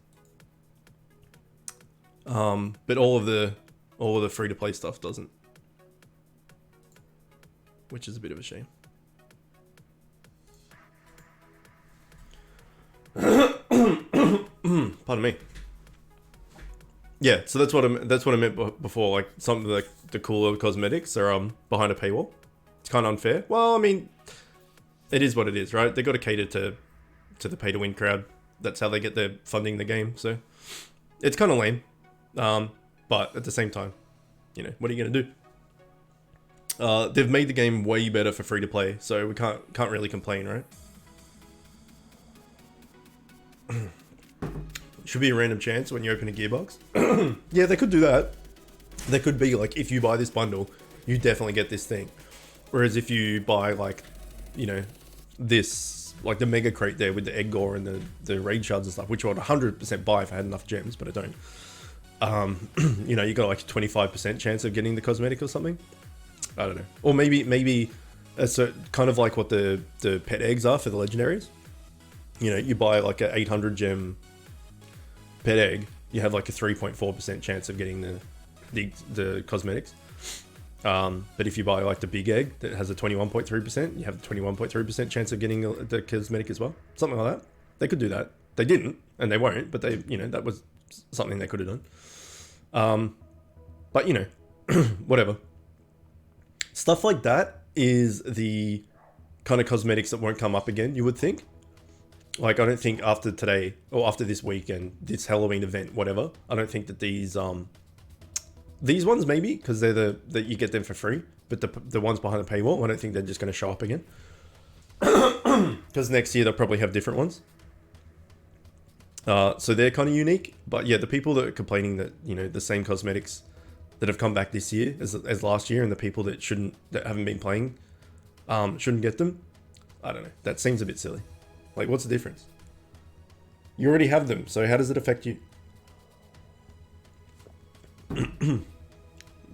[SPEAKER 1] But all of the free-to-play stuff doesn't. Which is a bit of a shame. Pardon me. Yeah, so that's what I meant before. Like some of the cooler cosmetics are behind a paywall. It's kind of unfair. Well, I mean, it is what it is, right? They got to cater to the pay-to-win crowd. That's how they get their funding the game. So it's kind of lame. But at the same time, you know, what are you gonna do? They've made the game way better for free to play, so we can't really complain, right? Should be a random chance when you open a gearbox. Yeah, they could do that. They could be like, if you buy this bundle, you definitely get this thing. Whereas if you buy like, you know, this, like the mega crate there with the egg gore and the raid shards and stuff, which I would 100% buy if I had enough gems, but I don't. You know, you got like a 25% chance of getting the cosmetic or something. I don't know. Or maybe it's kind of like what the pet eggs are for the legendaries. You know, you buy like a 800 gem pet egg, you have like a 3.4% chance of getting the cosmetics. But if you buy like the big egg that has a 21.3%, you have a 21.3% chance of getting the cosmetic as well. Something like that. They could do that. They didn't, and they won't, but they, you know, that was something they could have done. But you know, whatever. Stuff like that is the kind of cosmetics that won't come up again, you would think. Like, I don't think after today, or after this week and this Halloween event, whatever, I don't think that these ones maybe, because they're that you get them for free, but the ones behind the paywall, I don't think they're just going to show up again. Because next year they'll probably have different ones. So they're kind of unique, but yeah, the people that are complaining that, you know, the same cosmetics that have come back this year as last year, and the people that haven't been playing, shouldn't get them. I don't know. That seems a bit silly. Like, what's the difference? You already have them, so how does it affect you?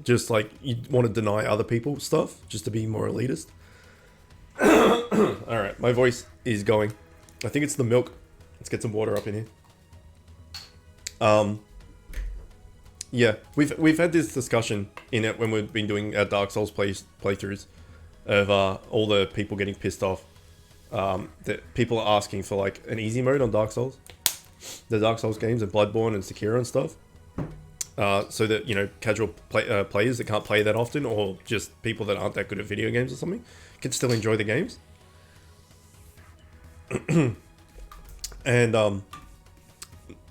[SPEAKER 1] Just like you want to deny other people stuff just to be more elitist. All right, my voice is going. I think it's the milk. Let's get some water up in here. Yeah, we've had this discussion in it when we've been doing our Dark Souls playthroughs of all the people getting pissed off. That people are asking for like an easy mode on Dark Souls, the Dark Souls games, and Bloodborne and Sekiro and stuff, so that, you know, casual players that can't play that often, or just people that aren't that good at video games or something, can still enjoy the games. And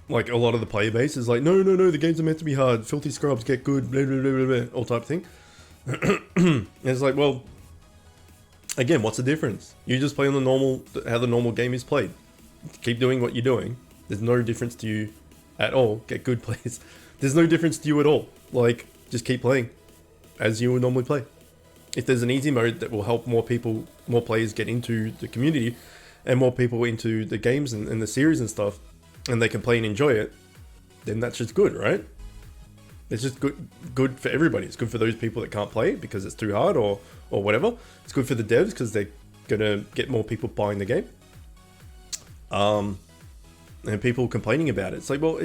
[SPEAKER 1] like a lot of the player base is like, no, the games are meant to be hard, filthy scrubs get good, blah, blah, blah, blah, blah, all type of thing. And it's like, well, again, what's the difference? You just play on how the normal game is played. Keep doing what you're doing. There's no difference to you at all. Get good plays. There's no difference to you at all. Like, just keep playing as you would normally play. If there's an easy mode that will help more players get into the community, and more people into the games and the series and stuff, and they can play and enjoy it, then that's just good, right? It's just good for everybody. It's good for those people that can't play it because it's too hard or whatever. It's good for the devs because they're gonna get more people buying the game. And people complaining about it. It's like, well,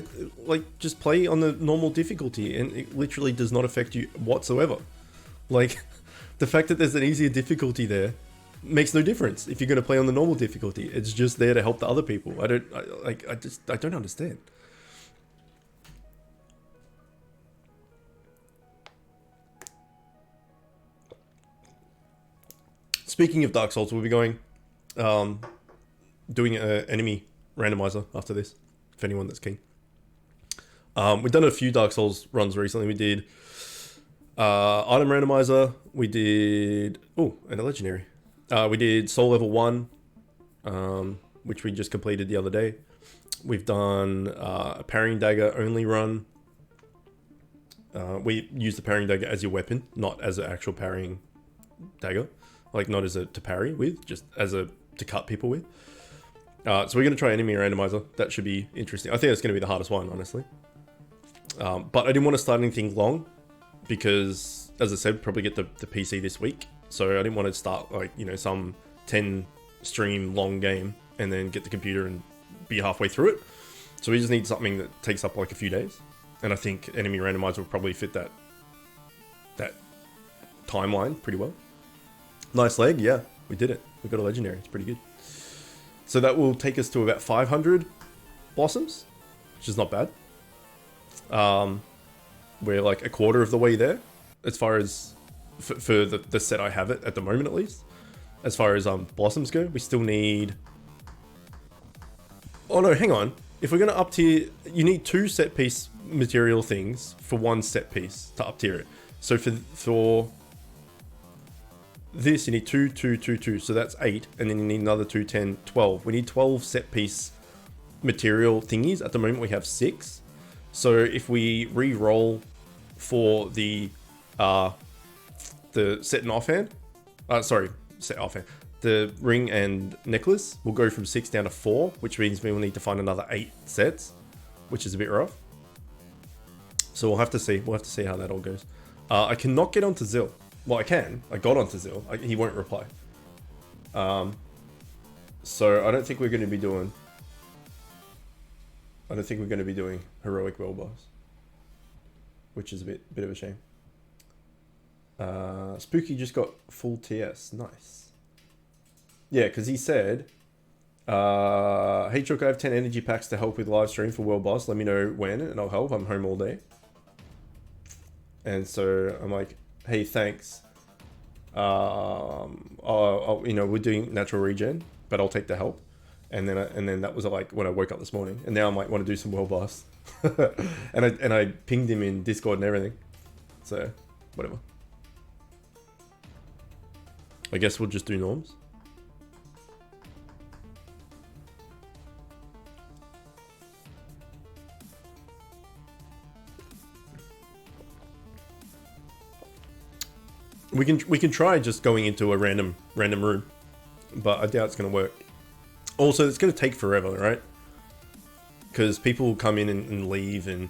[SPEAKER 1] like, just play on the normal difficulty, and it literally does not affect you whatsoever. Like, the fact that there's an easier difficulty there makes no difference if you're gonna play on the normal difficulty. It's just there to help the other people. I don't understand. Speaking of Dark Souls, we'll be doing an enemy randomizer after this, for anyone that's keen. We've done a few Dark Souls runs recently. We did item randomizer. We did and a legendary. We did Soul Level 1, which we just completed the other day. We've done a parrying dagger only run. We use the parrying dagger as your weapon, not as an actual parrying dagger. Like, not as to parry with, just as to cut people with. So we're going to try enemy randomizer. That should be interesting. I think that's going to be the hardest one, honestly. But I didn't want to start anything long because, as I said, probably get the PC this week. So I didn't want to start like, you know, some 10 stream long game and then get the computer and be halfway through it. So we just need something that takes up like a few days. And I think enemy randomizer will probably fit that timeline pretty well. Nice leg, yeah, we did it. We got a legendary, it's pretty good. So that will take us to about 500 blossoms, which is not bad. We're like a quarter of the way there, as far as for the set I have it at the moment at least. As far as blossoms go, we still need. Oh no, hang on. If we're gonna up tier, you need 2 set piece material things for 1 set piece to up tier it. So for this, you need 2, 2, 2, 2. So that's 8, and then you need another 2, 10, 12. We need 12 set piece material thingies. At the moment, we have 6. So if we re-roll for the set and offhand, set offhand, the ring and necklace will go from 6 down to 4, which means we will need to find another 8 sets, which is a bit rough. So we'll have to see. We'll have to see how that all goes. I cannot get onto Zill. Well, I can. I got onto Zill. He won't reply. So I don't think we're going to be doing. I don't think we're going to be doing heroic world boss, which is a bit of a shame. Spooky just got full TS. Nice. Yeah, because he said, "Hey Chook, I have 10 energy packs to help with live stream for world boss. Let me know when, and I'll help. I'm home all day." And so I'm like, "Hey, thanks. You know, we're doing natural regen, but I'll take the help." And then that was like when I woke up this morning, and now I might want to do some world boss. and I pinged him in Discord and everything. So whatever. I guess we'll just do norms. We can try just going into a random room, but I doubt it's gonna work. Also, it's gonna take forever, right? Because people will come in and leave, and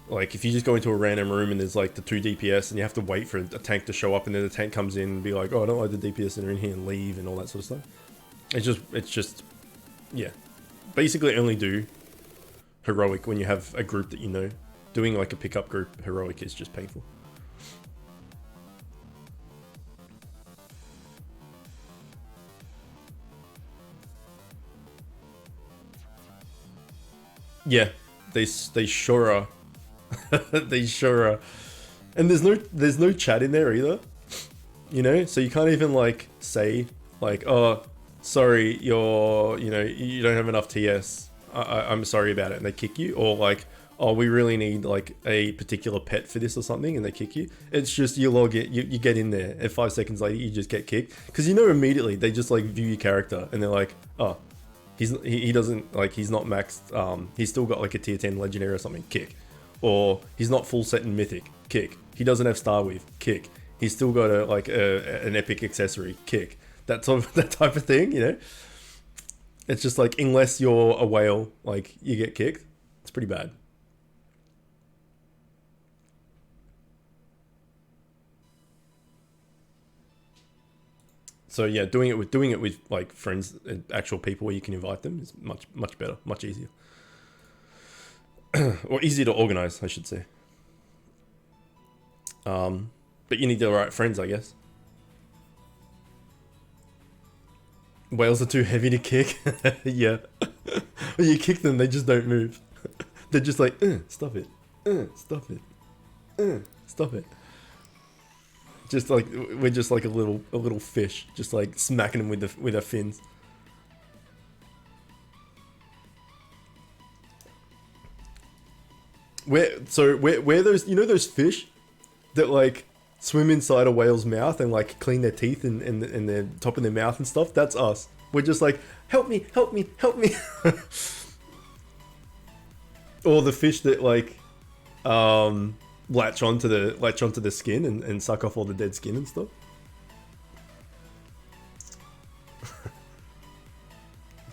[SPEAKER 1] like if you just go into a random room and there's like the 2 DPS, and you have to wait for a tank to show up, and then the tank comes in and be like, "Oh, I don't like the DPS that are in here," and leave and all that sort of stuff. It's just, yeah. Basically, only do heroic when you have a group that you know. Doing like a pickup group heroic is just painful. Yeah, they sure are. They sure are. And there's no chat in there either. You know, so you can't even like say like, "Oh, sorry, you don't have enough TS. I'm sorry about it," and they kick you, or like, "Oh, we really need like a particular pet for this or something," and they kick you. It's just you log it, you get in there, and 5 seconds later you just get kicked because you know immediately they just like view your character and they're like, "Oh, he doesn't like he's not maxed. He's still got like a tier 10 legendary or something. Kick." Or he's not full set in mythic. Kick. He doesn't have star weave. Kick. He's still got an epic accessory. Kick. That type of thing. You know. It's just like unless you're a whale, like you get kicked. It's pretty bad. So yeah, doing it with like friends, actual people where you can invite them is much better, much easier. Or easier to organize, I should say. But you need the right friends, I guess. Whales are too heavy to kick. Yeah. When you kick them, they just don't move. They're just like, stop it. Stop it. Stop it. Just like we're just like a little fish, just like smacking them with our fins. Where those, you know, those fish that like swim inside a whale's mouth and like clean their teeth and the top of their mouth and stuff? That's us. We're just like, help me. Or the fish that like latch onto the skin and suck off all the dead skin and stuff.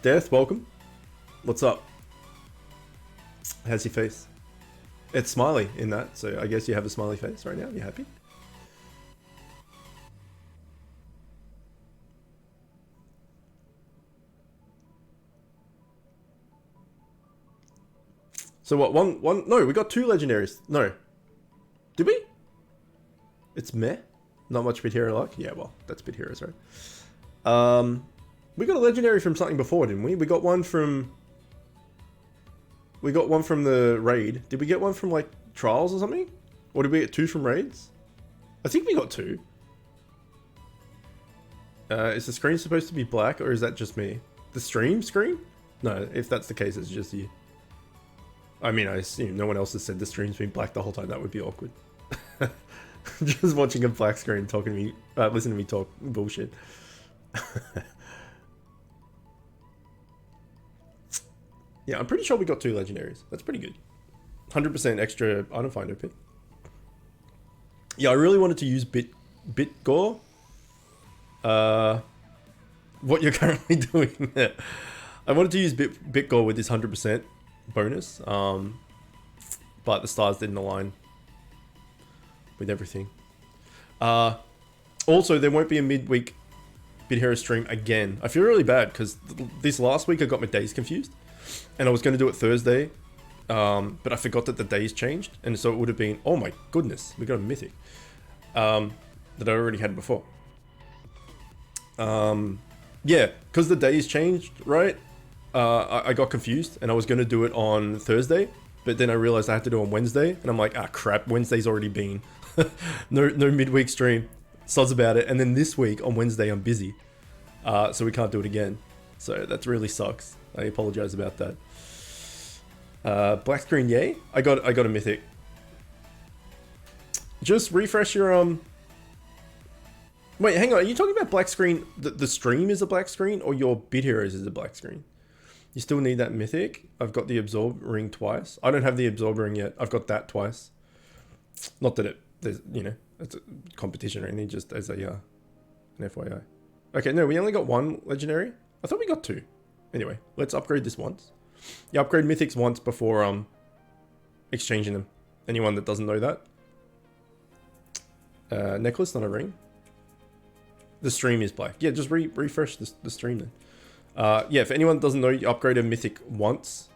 [SPEAKER 1] Death, welcome. What's up? How's your face? It's smiley in that, so I guess you have a smiley face right now. You happy? So what, one, no, we got 2 legendaries. No. Did we? It's meh. Not much Bit Hero luck. Yeah, well, that's Bit Heroes, right? We got a legendary from something before, didn't we? We got one from the raid. Did we get one from like trials or something? Or did we get 2 from raids? I think we got 2. Is the screen supposed to be black or is that just me? The stream screen? No, if that's the case, it's just you. I mean, I assume no one else has said the stream's been black the whole time. That would be awkward. Just watching a black screen talking to me, listening to me talk bullshit. Yeah, I'm pretty sure we got 2 legendaries. That's pretty good. 100% extra item finder pit. Yeah, I really wanted to use bit gore. What you're currently doing there. I wanted to use bit gore with this 100% bonus. But the stars didn't align with everything. Also, there won't be a midweek Bit Hero stream again. I feel really bad because this last week I got my days confused. And I was going to do it Thursday, but I forgot that the days changed. And so it would have been, oh my goodness, we got a Mythic that I already had before. Yeah, because the days changed, right? I got confused and I was going to do it on Thursday, but then I realized I had to do it on Wednesday. And I'm like, ah, crap, Wednesday's already been. no midweek stream. Sods about it. And then this week on Wednesday, I'm busy. So we can't do it again. So that really sucks. I apologize about that. Black screen, yay! I got a Mythic. Just refresh your Wait, hang on. Are you talking about black screen? The stream is a black screen, or your Bit Heroes is a black screen? You still need that Mythic. I've got the Absorb ring twice. I don't have the Absorb ring yet. I've got that twice. Not that there's it's a competition or anything. Just as a an FYI. Okay, no, we only got 1 legendary. I thought we got 2. Anyway, let's upgrade this once. You upgrade mythics once before exchanging them. Anyone that doesn't know that. Necklace, not a ring. The stream is black. Yeah, just refresh the stream then. Yeah, for anyone that doesn't know, you upgrade a mythic once.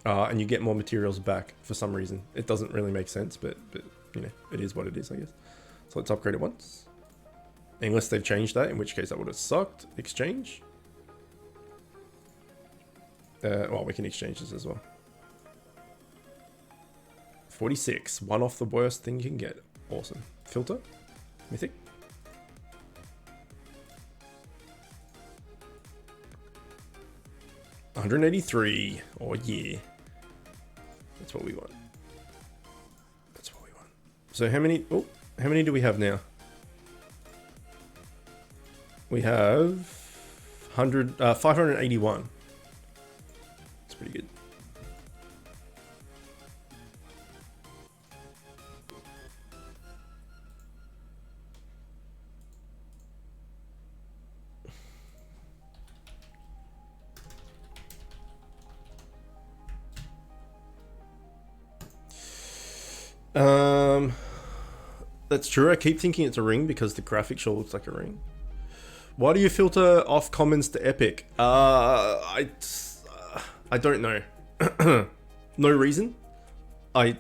[SPEAKER 1] And you get more materials back for some reason. It doesn't really make sense, but it is what it is, I guess. So let's upgrade it once. Unless they've changed that, in which case that would have sucked. Exchange. Well, we can exchange this as well. 46. 1 off the worst thing you can get. Awesome. Filter. Mythic. $183. Oh yeah. That's what we want. That's what we want. So how many do we have now? We have 581. That's pretty good. That's true. I keep thinking it's a ring because the graphic sure looks like a ring. Why do you filter off commons to epic? I don't know. No reason. I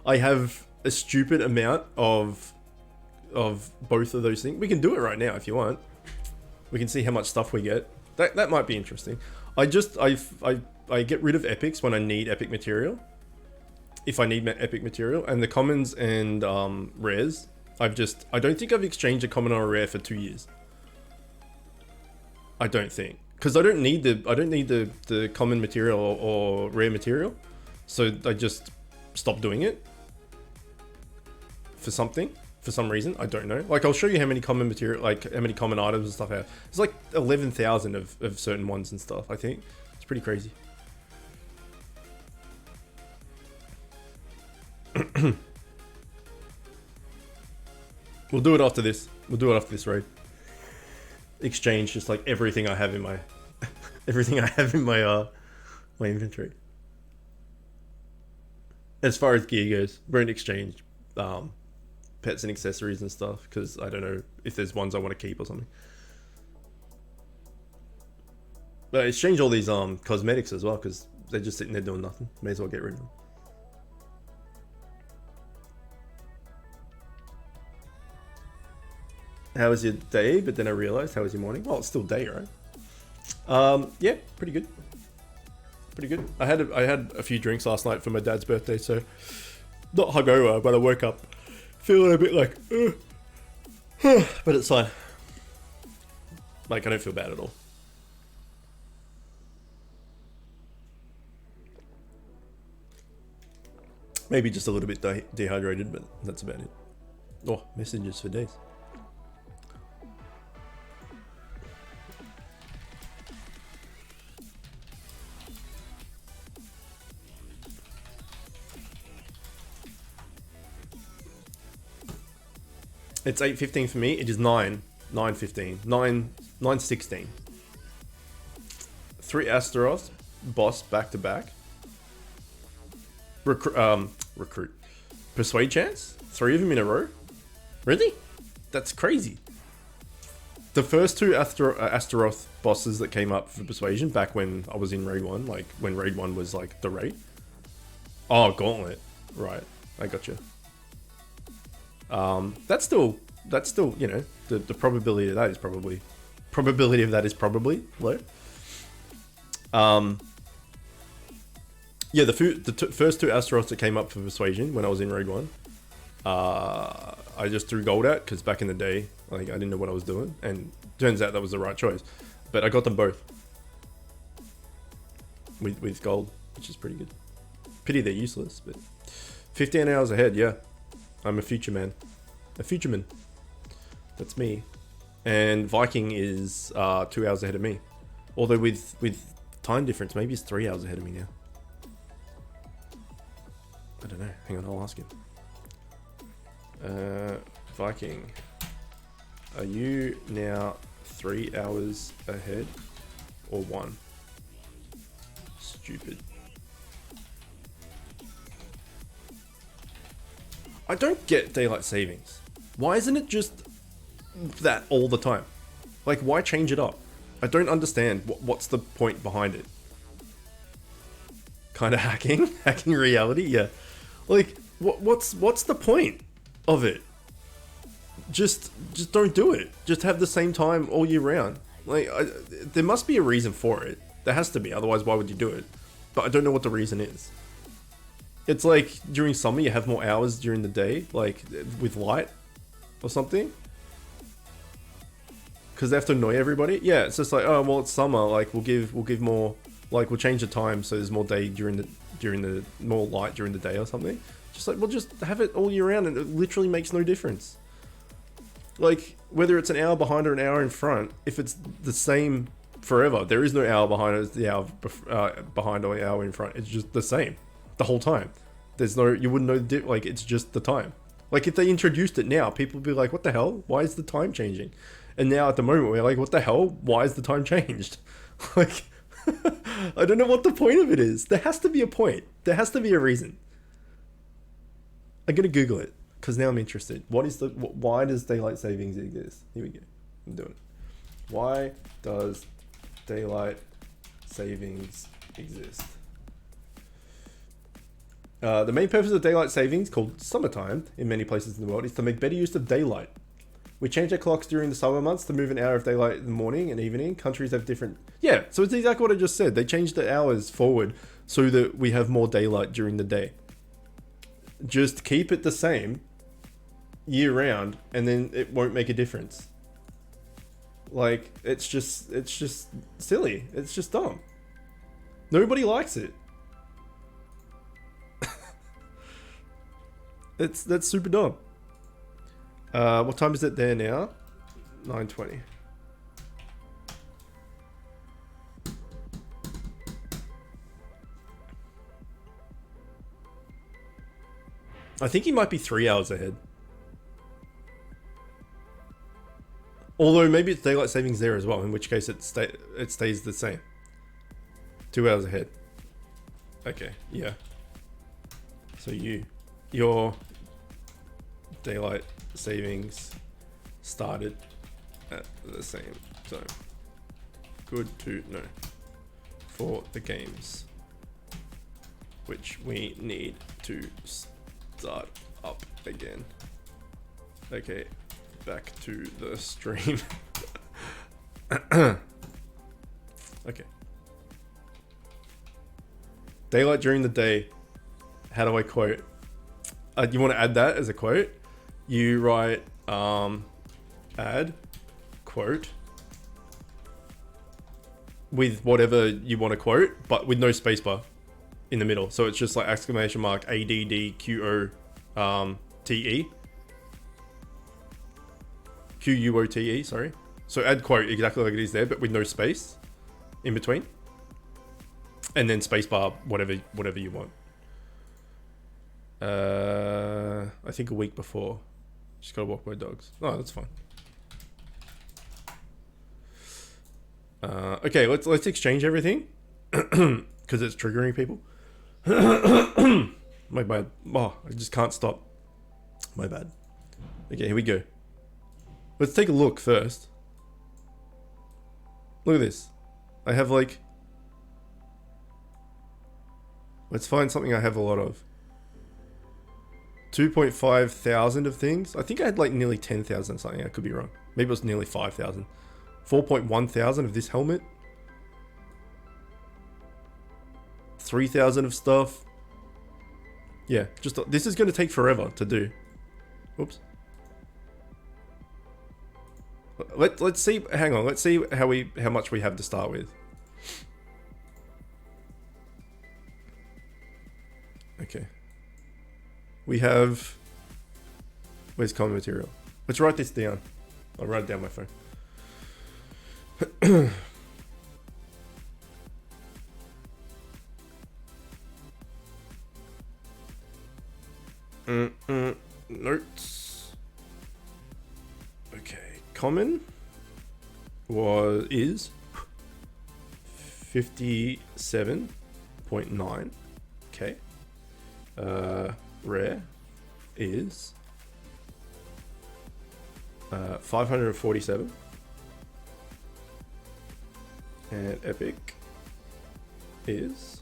[SPEAKER 1] have a stupid amount of both of those things. We can do it right now if you want. We can see how much stuff we get. That might be interesting. I get rid of epics when I need epic material. If I need epic material, and the commons and rares, I don't think I've exchanged a common or a rare for 2 years. I don't think, because I don't need the common material or rare material, so I just stopped doing it for some reason. I don't know. Like, I'll show you how many common material, like how many common items and stuff I have. It's like 11,000 of certain ones and stuff. I think it's pretty crazy. We'll do it after this. We'll do it after this raid. Exchange just like everything I have in my everything I have in my inventory. As far as gear goes, we're in exchange pets and accessories and stuff, because I don't know if there's ones I want to keep or something. But I exchange all these cosmetics as well, because they're just sitting there doing nothing. May as well get rid of them. How was your day? But then I realized, how was your morning? Well, it's still day, right? Yeah, pretty good. Pretty good. I had a few drinks last night for my dad's birthday, so not hungover, but I woke up feeling a bit like, but it's fine. Like, I don't feel bad at all. Maybe just a little bit dehydrated, but that's about it. Oh, messages for days. It's 8:15 for me. It is 9:15, 9:16. 3 Astaroth boss back to back. Recruit. Persuade chance? 3 of them in a row? Really? That's crazy. The first 2 Astaroth bosses that came up for persuasion back when I was in raid 1, like when raid 1 was like the raid. Oh, Gauntlet. Right. I got you. That's still, you know, the probability of that is probably low. Yeah, the first 2 Astaroths that came up for persuasion when I was in raid 1, I just threw gold at, because back in the day, like, I didn't know what I was doing, and turns out that was the right choice. But I got them both with gold, which is pretty good. Pity they're useless, but 15 hours ahead, yeah. I'm a future man. A futureman. That's me. And Viking is 2 hours ahead of me. Although with time difference, maybe it's 3 hours ahead of me now. I don't know. Hang on, I'll ask him. Viking, are you now 3 hours ahead or 1? Stupid. I don't get daylight savings. Why isn't it just that all the time? Like, why change it up? I don't understand. What's the point behind it? Kind of hacking? Hacking reality? Yeah. Like, what's the point of it? Just don't do it. Just have the same time all year round. Like, there must be a reason for it. There has to be. Otherwise, why would you do it? But I don't know what the reason is. It's like during summer you have more hours during the day, like with light or something, because they have to annoy everybody. Yeah, it's just like, oh well, it's summer. Like we'll give more. Like we'll change the time so there's more day during the more light during the day or something. Just like, we'll just have it all year round, and it literally makes no difference. Like whether it's an hour behind or an hour in front, if it's the same forever, there is no hour behind. It's the hour behind or the hour in front. It's just the same the whole time. There's no, you wouldn't know, like, it's just the time. Like, if they introduced it now, people would be like, what the hell? Why is the time changing? And now at the moment, we're like, what the hell? Why is the time changed? Like, I don't know what the point of it is. There has to be a point. There has to be a reason. I'm going to Google it, because now I'm interested. Why does daylight savings exist? Here we go. I'm doing it. Why does daylight savings exist? The main purpose of daylight savings, called summertime in many places in the world, is to make better use of daylight. We change our clocks during the summer months to move an hour of daylight in the morning and evening. Countries have different... Yeah, so it's exactly what I just said. They changed the hours forward so that we have more daylight during the day. Just keep it the same year round, and then it won't make a difference. Like, it's just silly. It's just dumb. Nobody likes it. That's super dumb. What time is it there now? 9:20. I think he might be 3 hours ahead. Although maybe it's daylight savings there as well, in which case it stays the same. 2 hours ahead. Okay, yeah. So your daylight savings started at the same time. Good to know for the games which we need to start up again. Okay, back to the stream. Okay. Daylight during the day. How do I quote? You want to add that as a quote? You write add quote with whatever you want to quote, but with no spacebar in the middle. So it's just like exclamation mark ADDQOTE QUOTE, sorry. So add quote exactly like it is there, but with no space in between. And then spacebar whatever you want. I think a week before. Just gotta walk my dogs. Oh, that's fine. Okay, let's exchange everything because it's triggering people. My bad. Oh, I just can't stop. My bad. Okay, here we go. Let's take a look first. Look at this. I have like... Let's find something I have a lot of. 2.5 thousand of things. I think I had like nearly 10,000 something. I could be wrong. Maybe it was nearly 5,000. 4.1 thousand of this helmet. 3,000 of stuff. Yeah, just this is going to take forever to do. Oops. Let's see. Hang on. Let's see how much we have to start with. Okay. We have... Where's common material? Let's write this down. I'll write it down my phone. Notes. Okay. Common is 57.9. Okay. Rare is 547, and epic is...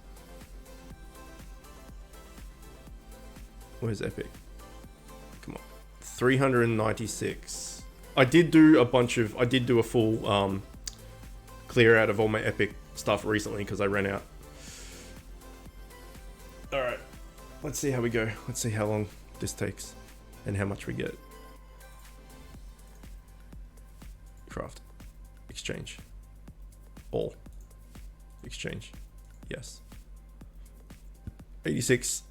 [SPEAKER 1] Where's epic? Come on, 396. I did do a full clear out of all my epic stuff recently because I ran out. All right. Let's see how we go. Let's see how long this takes and how much we get. Craft. Exchange. All. Exchange. Yes. 86.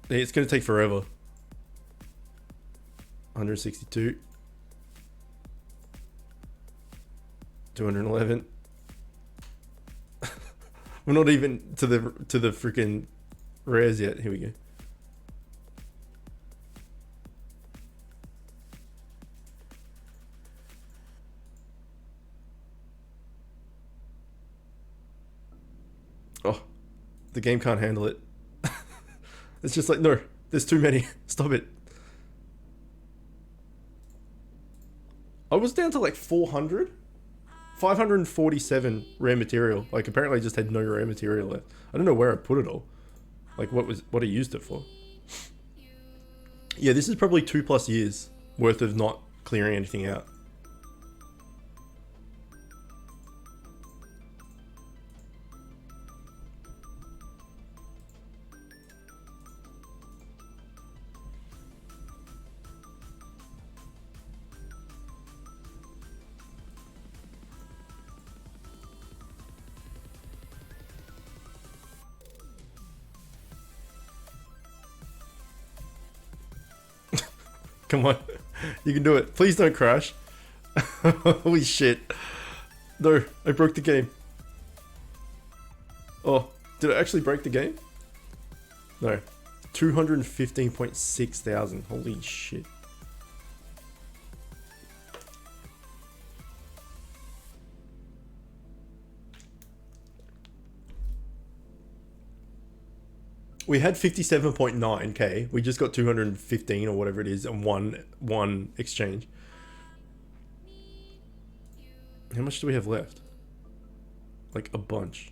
[SPEAKER 1] It's going to take forever. 162. 211. We're not even to the freaking rares yet. Here we go. Oh, the game can't handle it. It's just like, no, there's too many. Stop it. I was down to like 400. 547 rare material. Like apparently I just had no rare material left. I don't know where I put it all. Like what I used it for. Yeah, this is probably 2+ years worth of not clearing anything out. Come on, you can do it. Please don't crash. Holy shit. No, I broke the game. Oh, did I actually break the game? No. 215.6 thousand. Holy shit. We had 57.9k. We just got 215 or whatever it is on one exchange. How much do we have left? Like a bunch.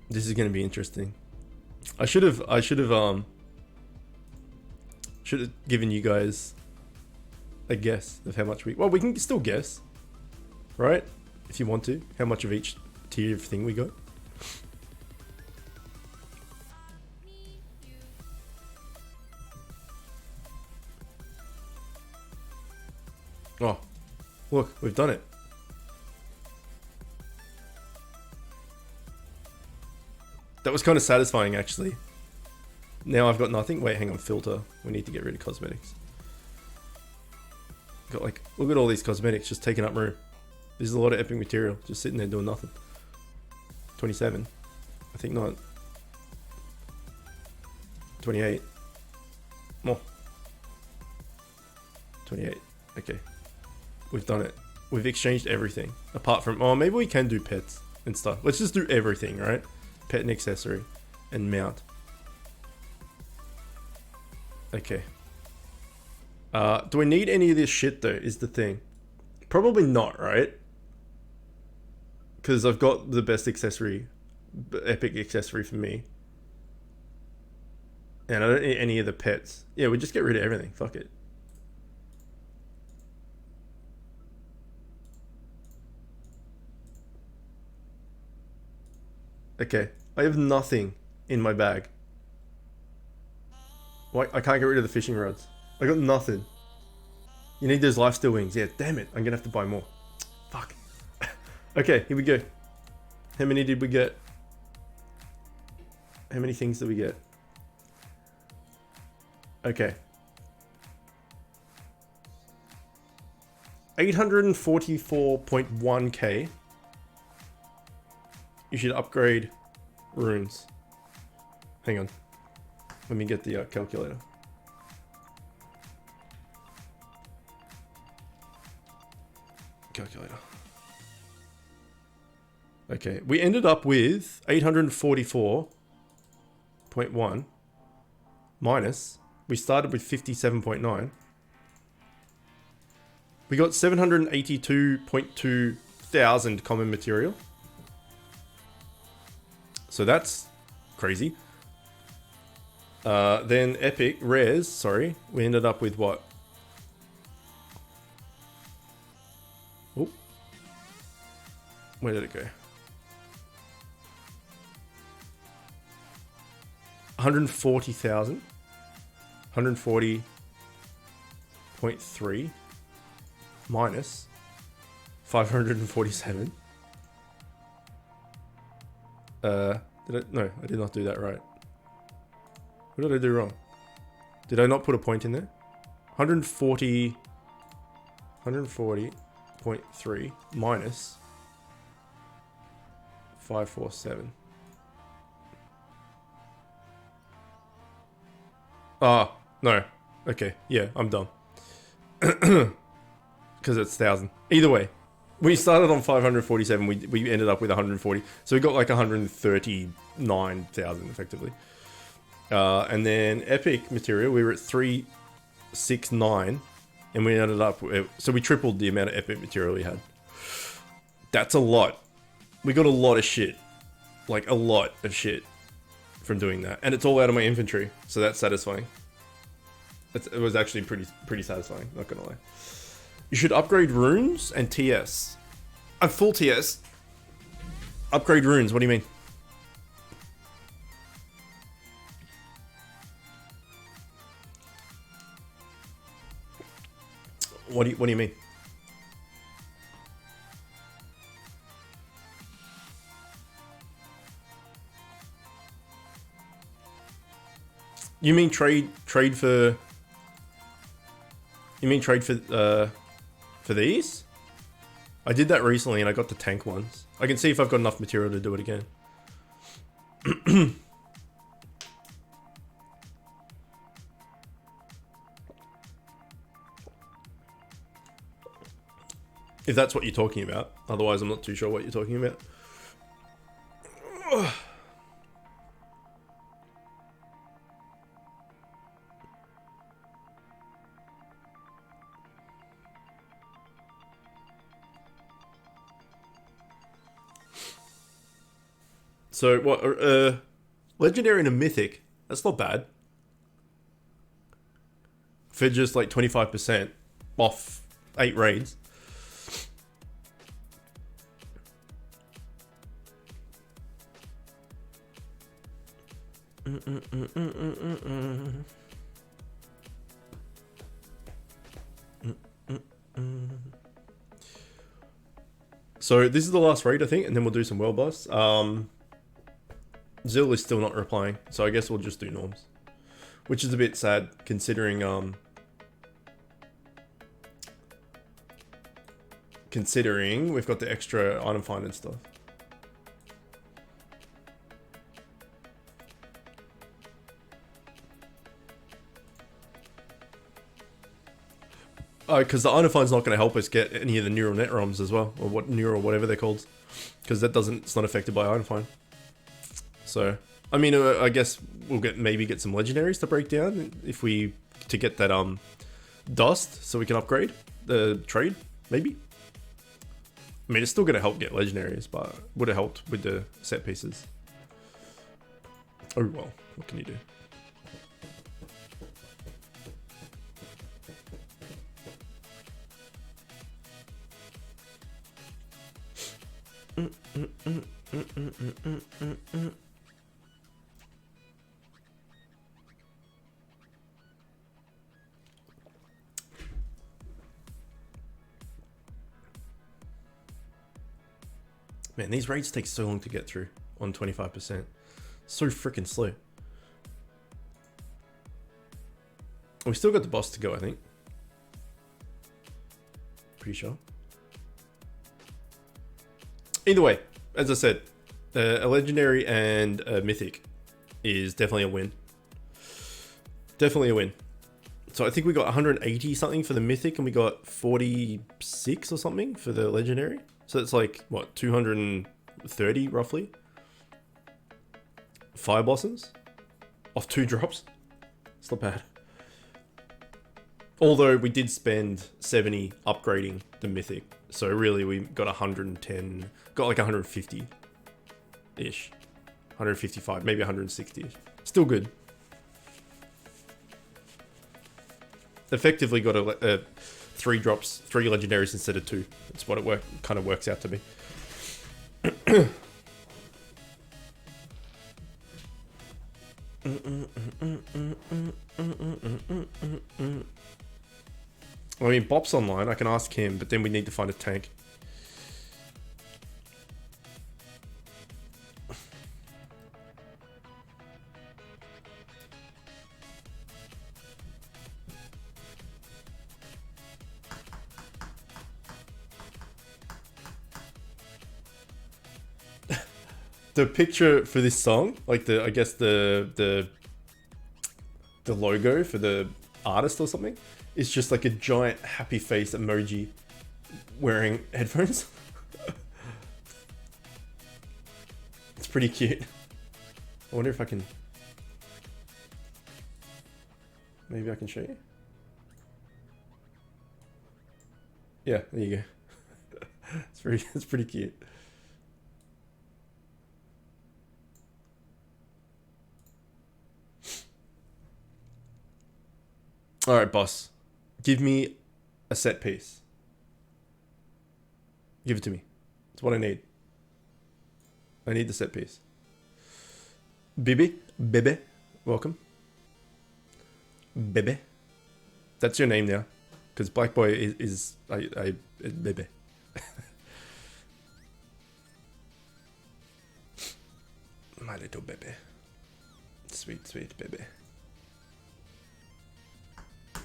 [SPEAKER 1] This is gonna be interesting. I should have given you guys a guess of how much well, we can still guess, right? If you want to, how much of each tier of thing we got. Oh, look, we've done it. That was kind of satisfying, actually. Now I've got nothing. Wait, hang on, filter. We need to get rid of cosmetics. Got like, look at all these cosmetics just taking up room. There's a lot of epic material just sitting there doing nothing. 27. I think not. 28. More. 28. Okay. We've done it. We've exchanged everything. Apart from, oh, maybe we can do pets and stuff. Let's just do everything, right? Pet and accessory. And mount. Okay. Do I need any of this shit though, is the thing. Probably not, right? Because I've got the best accessory, epic accessory for me. And I don't need any of the pets. Yeah, we just get rid of everything. Fuck it. Okay, I have nothing in my bag. Why? I can't get rid of the fishing rods. I got nothing. You need those lifesteal wings. Yeah, damn it. I'm gonna have to buy more. Fuck. Okay, here we go. How many did we get? How many things did we get? Okay. 844.1k. You should upgrade runes. Hang on. Let me get the calculator. Calculator. Okay, we ended up with 844.1 minus. We started with 57.9. We got 782.2 thousand common material. So that's crazy. Then epic rares, sorry, we ended up with what? Oh, where did it go? 140,000. 140.3 minus 547. No, I did not do that right. What did I do wrong? Did I not put a point in there? 140.3 minus 547. Ah, no. Okay, yeah, I'm done. Because it's 1,000. Either way, we started on 547. We ended up with 140. So we got like 139,000 effectively. And then epic material, we were at 369. And we ended up with, so we tripled the amount of epic material we had. That's a lot. We got a lot of shit. Like a lot of shit from doing that. And it's all out of my inventory. So that's satisfying. It was actually pretty satisfying, not gonna lie. You should upgrade runes and TS. I'm full TS. Upgrade runes, what do you mean? What do you mean? You mean trade for? You mean trade for these? I did that recently and I got the tank ones. I can see if I've got enough material to do it again. If that's what you're talking about. Otherwise, I'm not too sure what you're talking about. So what? Legendary and a mythic. That's not bad. For just like 25% off 8 raids. So this is the last raid, I think, and then we'll do some world busts. Zill is still not replying, so I guess we'll just do norms, which is a bit sad considering we've got the extra item find and stuff. Because the item find's not going to help us get any of the neural net ROMs as well, or whatever they're called, because it's not affected by item find. So, I mean, I guess we'll maybe get some legendaries to break down to get that dust, so we can upgrade the trade, maybe. I mean, it's still going to help get legendaries, but would have helped with the set pieces. Oh well, what can you do? Man, these raids take so long to get through on 25%. So freaking slow. We still got the boss to go, I think. Pretty sure. Either way, as I said, a legendary and a mythic is definitely a win. Definitely a win. So I think we got 180 something for the mythic and we got 46 or something for the legendary. So it's like, what, 230 roughly? 5 blossoms off 2 drops. It's not bad. Although we did spend 70 upgrading the mythic. So really we got 110, got like 150-ish. 155, maybe 160-ish. Still good. Effectively got 3 drops, 3 legendaries instead of 2. That's what it kind of works out to be. I mean, Bop's online. I can ask him, but then we need to find a tank. The picture for this song, like I guess the logo for the artist or something, is just like a giant happy face emoji wearing headphones. It's pretty cute. I wonder if I can... Maybe I can show you. Yeah, there you go. It's pretty cute. Alright, boss. Give me a set piece. Give it to me. It's what I need. I need the set piece. Bebe, welcome. Bebe. That's your name now. Because Black Boy is Bebe. My little Bebe. Sweet, sweet Bebe.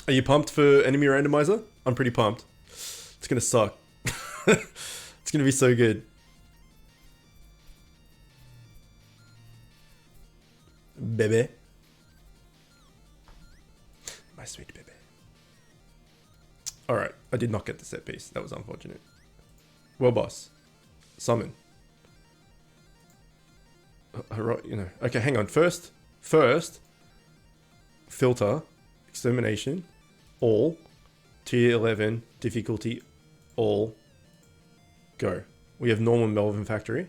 [SPEAKER 1] Are you pumped for enemy randomizer? I'm pretty pumped. It's gonna suck. It's gonna be so good. Bebe. My sweet Bebe. Alright, I did not get the set piece. That was unfortunate. World boss. Summon. You know. Okay, hang on. First, filter, extermination, all, tier 11, difficulty, all, go. We have normal Melvin Factory.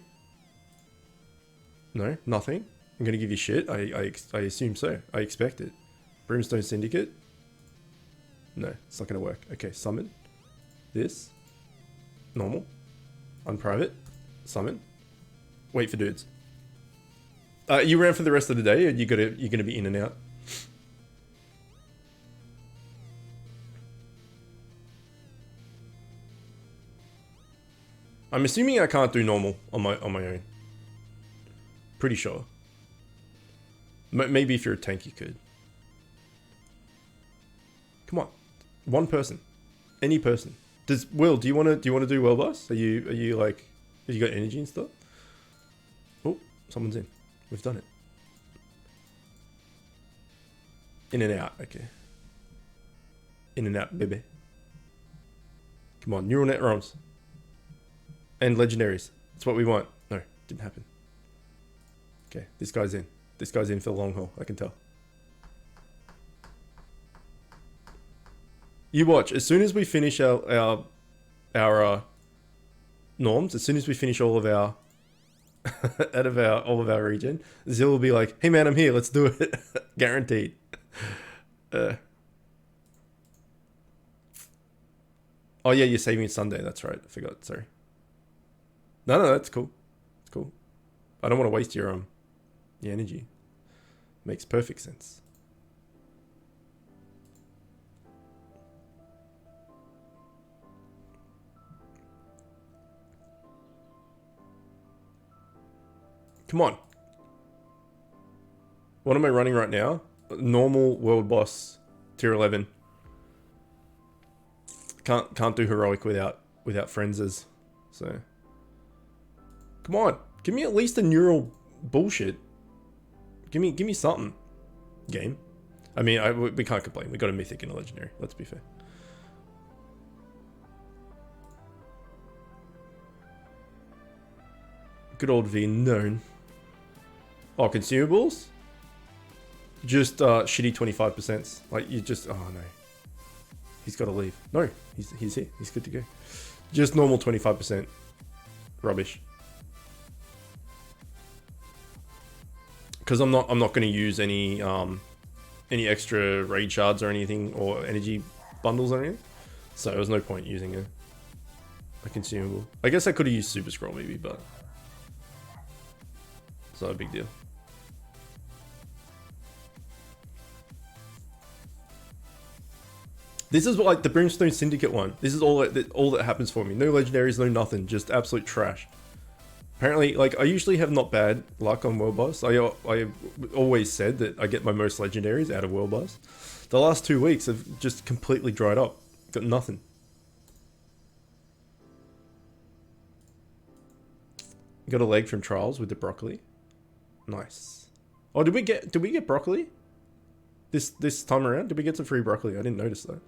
[SPEAKER 1] No, nothing. I'm gonna give you shit. I assume so. I expect it. Brimstone Syndicate. No, it's not gonna work. Okay, summon. This. Normal. Unprivate. Summon. Wait for dudes. You around for the rest of the day, or you're gonna be in and out? I'm assuming I can't do normal on my own. Pretty sure. Maybe if you're a tank, you could. Come on, one person, any person. Do you want to do world boss? Are you like, have you got energy and stuff? Oh, someone's in. We've done it. In and out. Okay. In and out, baby. Come on, neural net ROMs. And legendaries. That's what we want. No, didn't happen. Okay, this guy's in. This guy's in for the long haul, I can tell. You watch, as soon as we finish our norms, as soon as we finish all of our all of our region, Zill will be like, hey man, I'm here, let's do it. Guaranteed. Oh yeah, you're saving it Sunday, that's right. I forgot, sorry. No, that's cool. It's cool. I don't want to waste your energy. Makes perfect sense. Come on. What am I running right now? Normal world boss tier 11. Can't do heroic without frenzies. So come on, give me at least a neural bullshit. Give me something. Game. I mean, we can't complain. We got a mythic and a legendary. Let's be fair. Good old V known. Oh, consumables? Just shitty 25%. Like you just, oh no. He's got to leave. No, he's here. He's good to go. Just normal 25%. Rubbish. Because I'm not going to use any extra raid shards or anything, or energy bundles or anything. So there was no point using a consumable. I guess I could have used Super Scroll maybe, but it's not a big deal. This is like the Brimstone Syndicate one. This is all that happens for me. No legendaries, no nothing. Just absolute trash. Apparently, like, I usually have not bad luck on World Boss. I always said that I get my most legendaries out of World Boss. The last 2 weeks have just completely dried up. Got nothing. Got a leg from Trials with the broccoli. Nice. Oh, did we get broccoli? This time around? Did we get some free broccoli? I didn't notice that.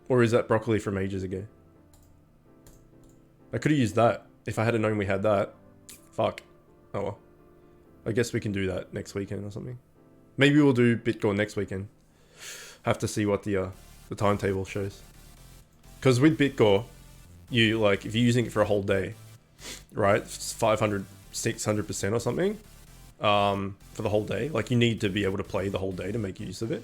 [SPEAKER 1] Or is that broccoli from ages ago? I could have used that. If I had known we had that. Fuck. Oh well. I guess we can do that next weekend or something. Maybe we'll do Bitcoin next weekend. Have to see what the timetable shows. Because with Bitcoin, you like, if you're using it for a whole day, right? 500, 600% or something. For the whole day. Like, you need to be able to play the whole day to make use of it.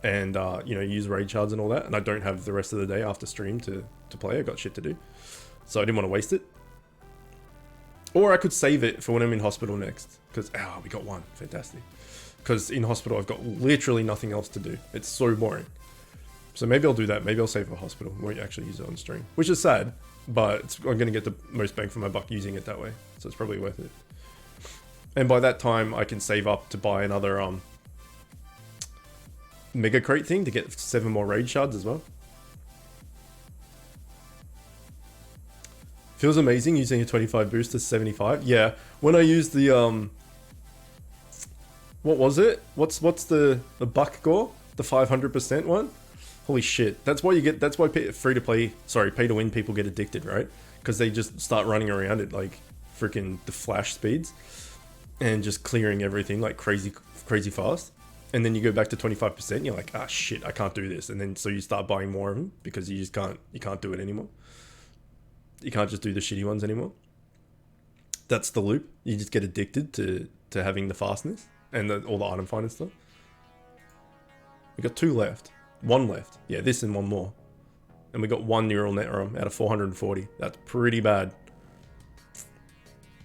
[SPEAKER 1] And, you know, use raid shards and all that. And I don't have the rest of the day after stream to play. I got shit to do. So I didn't want to waste it. Or I could save it for when I'm in hospital next. Because, we got one. Fantastic. Because in hospital, I've got literally nothing else to do. It's so boring. So maybe I'll do that. Maybe I'll save it for hospital. Won't actually use it on stream. Which is sad. But I'm going to get the most bang for my buck using it that way. So it's probably worth it. And by that time, I can save up to buy another mega crate thing to get 7 more raid shards as well. Feels amazing using a 25 boost to 75. Yeah, when I used the what was it? What's the buck gore? The 500% one? Holy shit. That's why free to play, sorry, pay to win people get addicted, right? Because they just start running around at like freaking the flash speeds and just clearing everything like crazy fast. And then you go back to 25%, you're like, ah shit, I can't do this. And then so you start buying more of them because you can't do it anymore. You can't just do the shitty ones anymore. That's the loop. You just get addicted to having the fastness and all the item finding stuff. We got 2 left. 1 left. Yeah, this and 1 more. And we got 1 neural net ROM out of 440. That's pretty bad.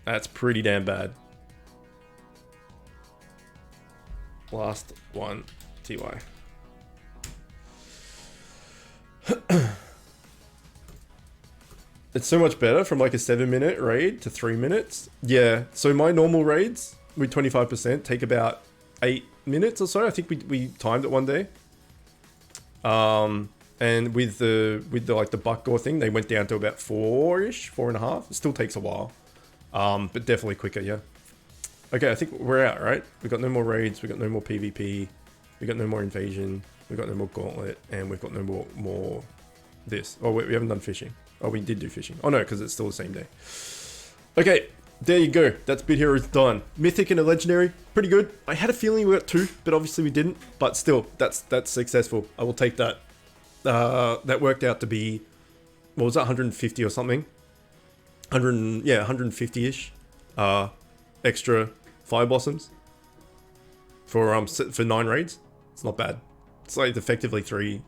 [SPEAKER 1] That's pretty damn bad. Last one, TY. It's so much better from like a 7-minute raid to 3 minutes. Yeah, so my normal raids with 25% take about 8 minutes or so. I think we timed it one day. And with the like the buck gore thing, they went down to about 4-ish, 4.5. It still takes a while. But definitely quicker, yeah. Okay, I think we're out, right? We got no more raids, we got no more PvP, we got no more invasion, we got no more gauntlet, and we've got no more this. Oh, wait, we haven't done fishing. Oh, we did do fishing. Oh no, because it's still the same day. Okay, there you go. That's Bit Heroes done. Mythic and a legendary, pretty good. I had a feeling we got 2, but obviously we didn't. But still, that's successful. I will take that. That worked out to be, what was that, 150 or something? 150-ish. Extra fire blossoms for 9 raids. It's not bad. It's like effectively three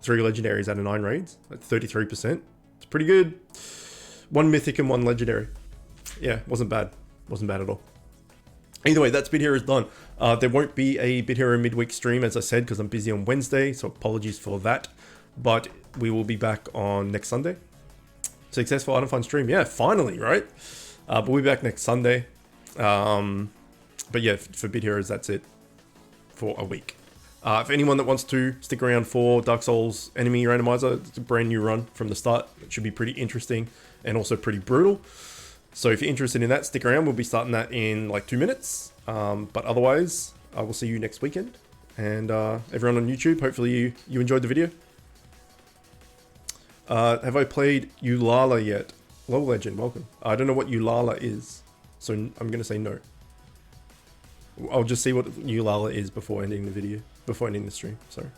[SPEAKER 1] legendaries out of 9 raids, like 33%. It's pretty good. 1 mythic and 1 legendary. Yeah, wasn't bad. Wasn't bad at all. Either way, that's Bit Heroes done. There won't be a Bit Hero midweek stream, as I said, because I'm busy on Wednesday, so apologies for that. But we will be back on next Sunday. Successful item find stream. Yeah, finally, right? But we'll be back next Sunday. But yeah, for Bit Heroes, that's it for a week. For anyone that wants to stick around for Dark Souls Enemy Randomizer, it's a brand new run from the start. It should be pretty interesting and also pretty brutal. So if you're interested in that, stick around. We'll be starting that in like 2 minutes. But otherwise, I will see you next weekend. And everyone on YouTube, hopefully you enjoyed the video. Have I played Ulala yet? Low Legend, welcome. I don't know what Ulala is, so I'm going to say no. I'll just see what Ulala is before ending the video. Before ending the stream, sorry.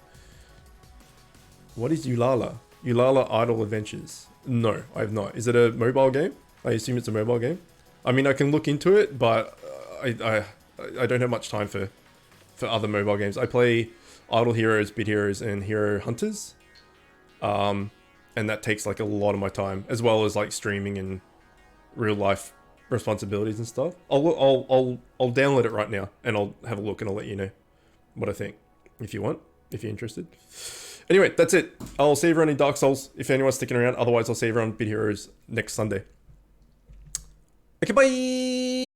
[SPEAKER 1] What is Ulala? Ulala Idle Adventures. No, I have not. Is it a mobile game? I assume it's a mobile game. I mean, I can look into it, but I don't have much time for other mobile games. I play Idle Heroes, Bit Heroes, and Hero Hunters. And that takes like a lot of my time, as well as like streaming and real life responsibilities and stuff. I'll download it right now and I'll have a look and I'll let you know what I think if you want, if you're interested. Anyway, that's it. I'll see everyone in Dark Souls if anyone's sticking around. Otherwise, I'll see everyone in Bit Heroes next Sunday. Okay, bye.